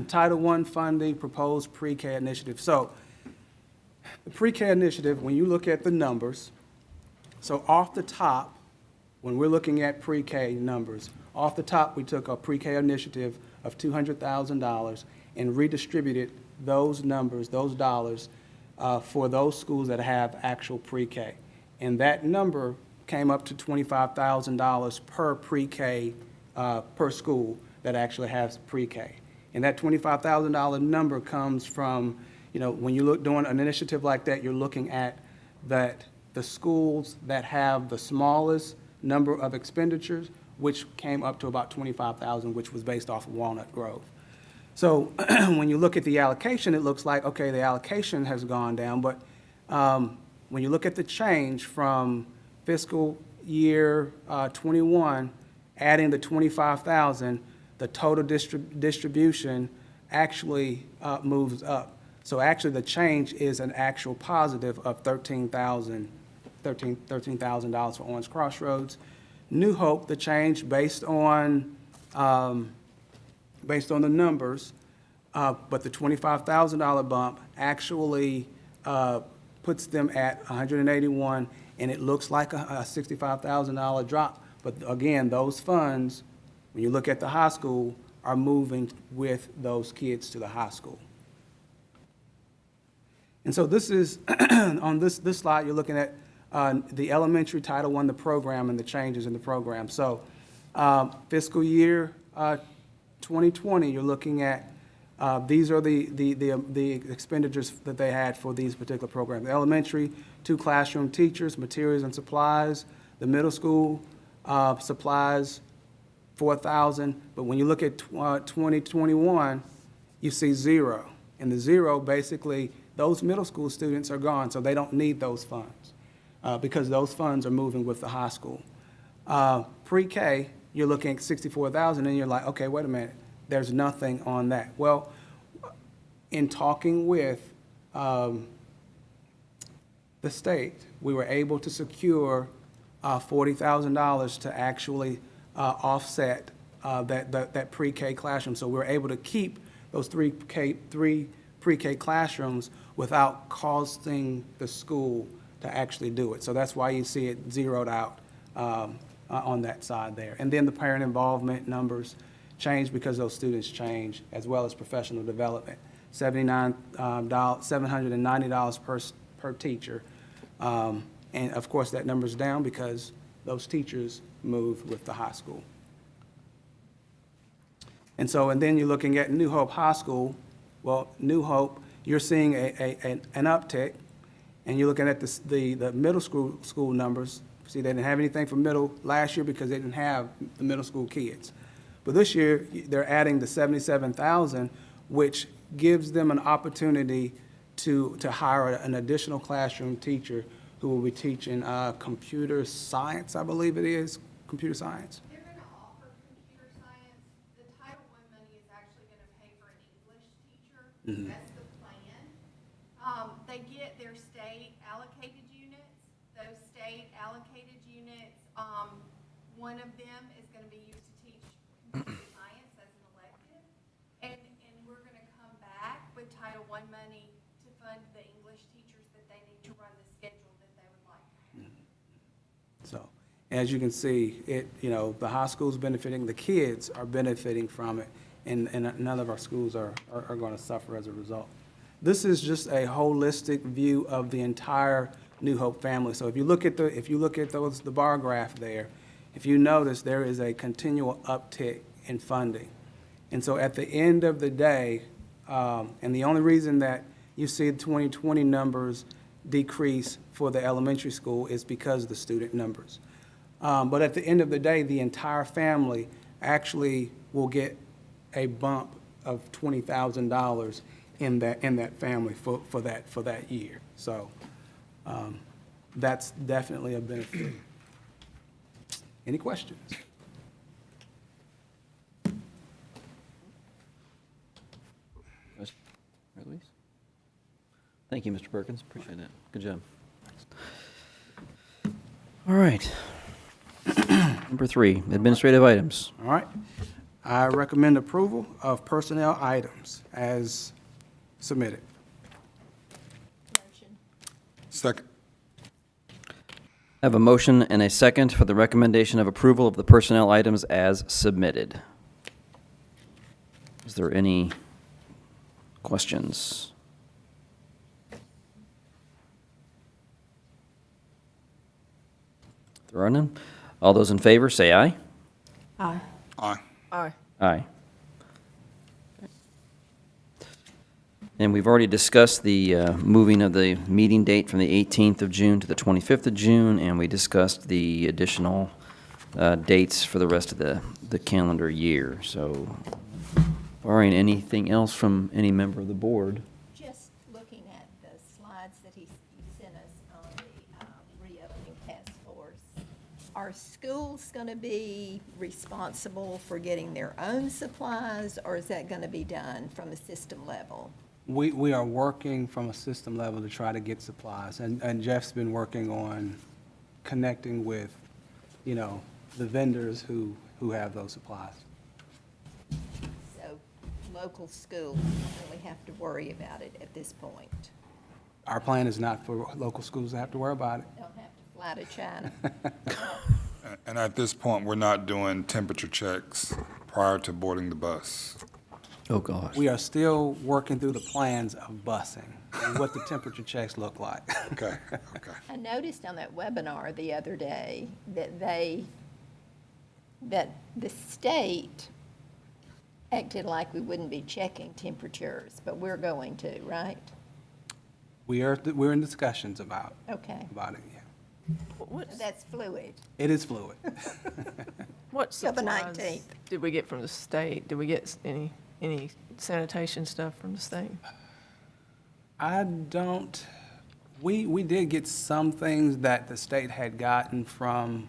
Title I funding, proposed pre-K initiative. So the pre-K initiative, when you look at the numbers, so off the top, when we're looking at pre-K numbers, off the top, we took a pre-K initiative of $200,000 and redistributed those numbers, those dollars, for those schools that have actual pre-K. And that number came up to $25,000 per pre-K, per school that actually has pre-K. And that $25,000 number comes from, when you look doing an initiative like that, you're looking at that the schools that have the smallest number of expenditures, which came up to about $25,000, which was based off of Walnut Grove. So when you look at the allocation, it looks like, okay, the allocation has gone down, but when you look at the change from fiscal year 21, adding the $25,000, the total distribution actually moves up. So actually, the change is an actual positive of $13,000 for Orange Crossroads. New Hope, the change based on the numbers, but the $25,000 bump actually puts them at 181, and it looks like a $65,000 drop. But again, those funds, when you look at the high school, are moving with those kids to the high school. And so this is, on this slide, you're looking at the elementary Title I, the program, and the changes in the program. So fiscal year 2020, you're looking at, these are the expenditures that they had for these particular programs. The elementary, 2 classroom teachers, materials and supplies. The middle school, supplies, $4,000. But when you look at 2021, you see 0. And the 0, basically, those middle school students are gone, so they don't need those funds. because those funds are moving with the high school. Pre-K, you're looking at 64,000, and you're like, okay, wait a minute, there's nothing on that. Well, in talking with the state, we were able to secure $40,000 to actually offset that pre-K classroom. So we were able to keep those three pre-K classrooms without costing the school to actually do it. So that's why you see it zeroed out on that side there. And then the parent involvement numbers change because those students change, as well as professional development. $790 per teacher. And of course, that number's down because those teachers move with the high school. And then you're looking at New Hope High School. Well, New Hope, you're seeing an uptick, and you're looking at the middle school numbers. See, they didn't have anything for middle last year because they didn't have the middle school kids. But this year, they're adding the 77,000, which gives them an opportunity to hire an additional classroom teacher who will be teaching computer science, I believe it is, computer science. They're going to offer computer science. The Title I money is actually going to pay for an English teacher. That's the plan. They get their state allocated units. Those state allocated units, one of them is going to be used to teach computer science as an elective. And we're going to come back with Title I money to fund the English teachers that they need to run the schedule that they would like to have. So, as you can see, the high school's benefiting, the kids are benefiting from it, and none of our schools are going to suffer as a result. This is just a holistic view of the entire New Hope family. So if you look at the bar graph there, if you notice, there is a continual uptick in funding. And so at the end of the day, and the only reason that you see the 2020 numbers decrease for the elementary school is because of the student numbers. But at the end of the day, the entire family actually will get a bump of $20,000 in that family for that year. So that's definitely a benefit. Any questions? Luis? Thank you, Mr. Perkins. Appreciate that. Good job. All right. Number 3, administrative items. All right. I recommend approval of personnel items as submitted. Motion. Second. I have a motion and a second for the recommendation of approval of the personnel items as submitted. Is there any questions? If there are none, all those in favor, say aye. Aye. Aye. Aye. Aye. And we've already discussed the moving of the meeting date from the 18th of June to the 25th of June, and we discussed the additional dates for the rest of the calendar year. So, barring anything else from any member of the board, Just looking at the slides that he sent us on the reopening task force, are schools going to be responsible for getting their own supplies, or is that going to be done from a system level? We are working from a system level to try to get supplies, and Jeff's been working on connecting with, the vendors who have those supplies. So local schools don't really have to worry about it at this point. Our plan is not for local schools to have to worry about it. Don't have to fly to China. And at this point, we're not doing temperature checks prior to boarding the bus. oh gosh. We are still working through the plans of busing and what the temperature checks look like. Okay. I noticed on that webinar the other day that the state acted like we wouldn't be checking temperatures, but we're going to, right? We're in discussions about Okay. it, yeah. That's fluid. It is fluid. What Till the supplies 19th. did we get from the state? Did we get any sanitation stuff from the state? I don't We did get some things that the state had gotten from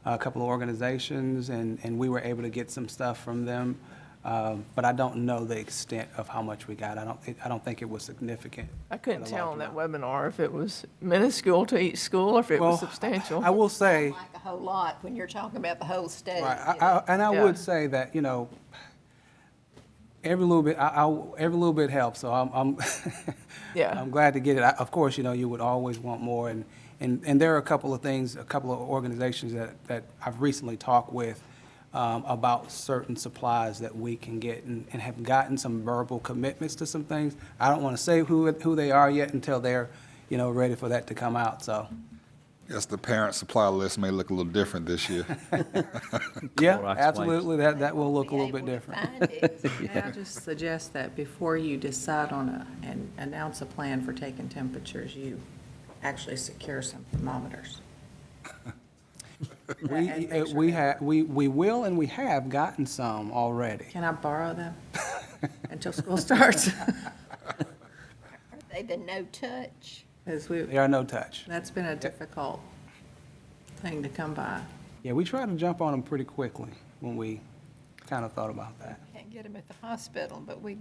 a couple of organizations, and we were able to get some stuff from them. But I don't know the extent of how much we got. I don't think it was significant. I couldn't at a tell large on that amount. webinar if it was minuscule to each school or if it Well, was substantial. I will say, Like a whole lot when you're talking about the whole state. right, you know. and I Yeah. would say that, every little bit, every little bit helps, so I'm Yeah. I'm glad to get it. Of course, you would always want more, and there are a couple of things, a couple of organizations that I've recently talked with about certain supplies that we can get and have gotten some verbal commitments to some things. I don't want to say who they are yet until they're, ready for that to come out, so. Guess the parent supply list may look a little different this year. Yeah, Clorox wipes. absolutely, that will look a Be little bit able to different. find it. May I just suggest that before you decide on and announce a plan for taking temperatures, you actually secure some thermometers? We will and we have gotten some already. Can I borrow them until school starts? Are they the no-touch? Because They are no touch. that's been a difficult thing to come by. Yeah, we tried to jump on them pretty quickly when we kind of thought about that. Can't get them at the hospital, but well,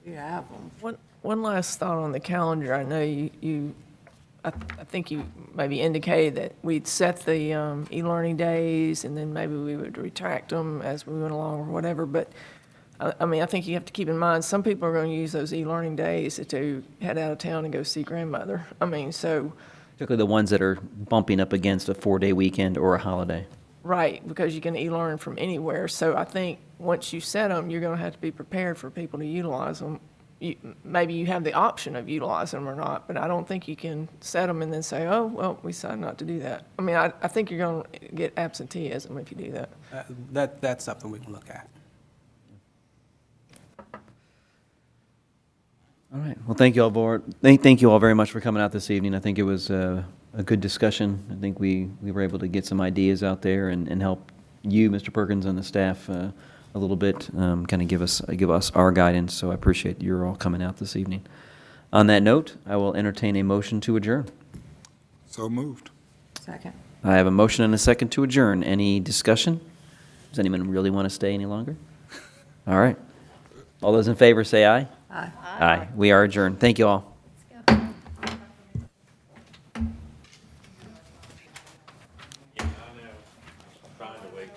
You have them. One last thought on the calendar. I know I think you maybe indicated that we'd set the e-learning days and then maybe we would retract them as we went along or whatever. But I mean, I think you have to keep in mind, some people are going to use those e-learning days to head out of town and go see grandmother. I mean, so, Particularly the ones that are bumping up against a 4-day weekend or a holiday. right, because you can e-learn from anywhere. So I think once you set them, you're going to have to be prepared for people to utilize them. Maybe you have the option of utilizing them or not, but I don't think you can set them and then say, oh, well, we decided not to do that. I mean, I think you're going to get absenteeism if you do that. That's something we can look at. All right. Well, thank you all thank you all very much for coming out this evening. I think it was a good discussion. I think we were able to get some ideas out there and help you, Mr. Perkins, and the staff a little bit, kind of give us our guidance. So I appreciate you all coming out this evening. On that note, I will entertain a motion to adjourn. So moved. Second. I have a motion and a second to adjourn. Any discussion? Does anyone really want to stay any longer? All right. All those in favor say aye. Aye. Aye. We are adjourned. Thank you all. Trying to wait.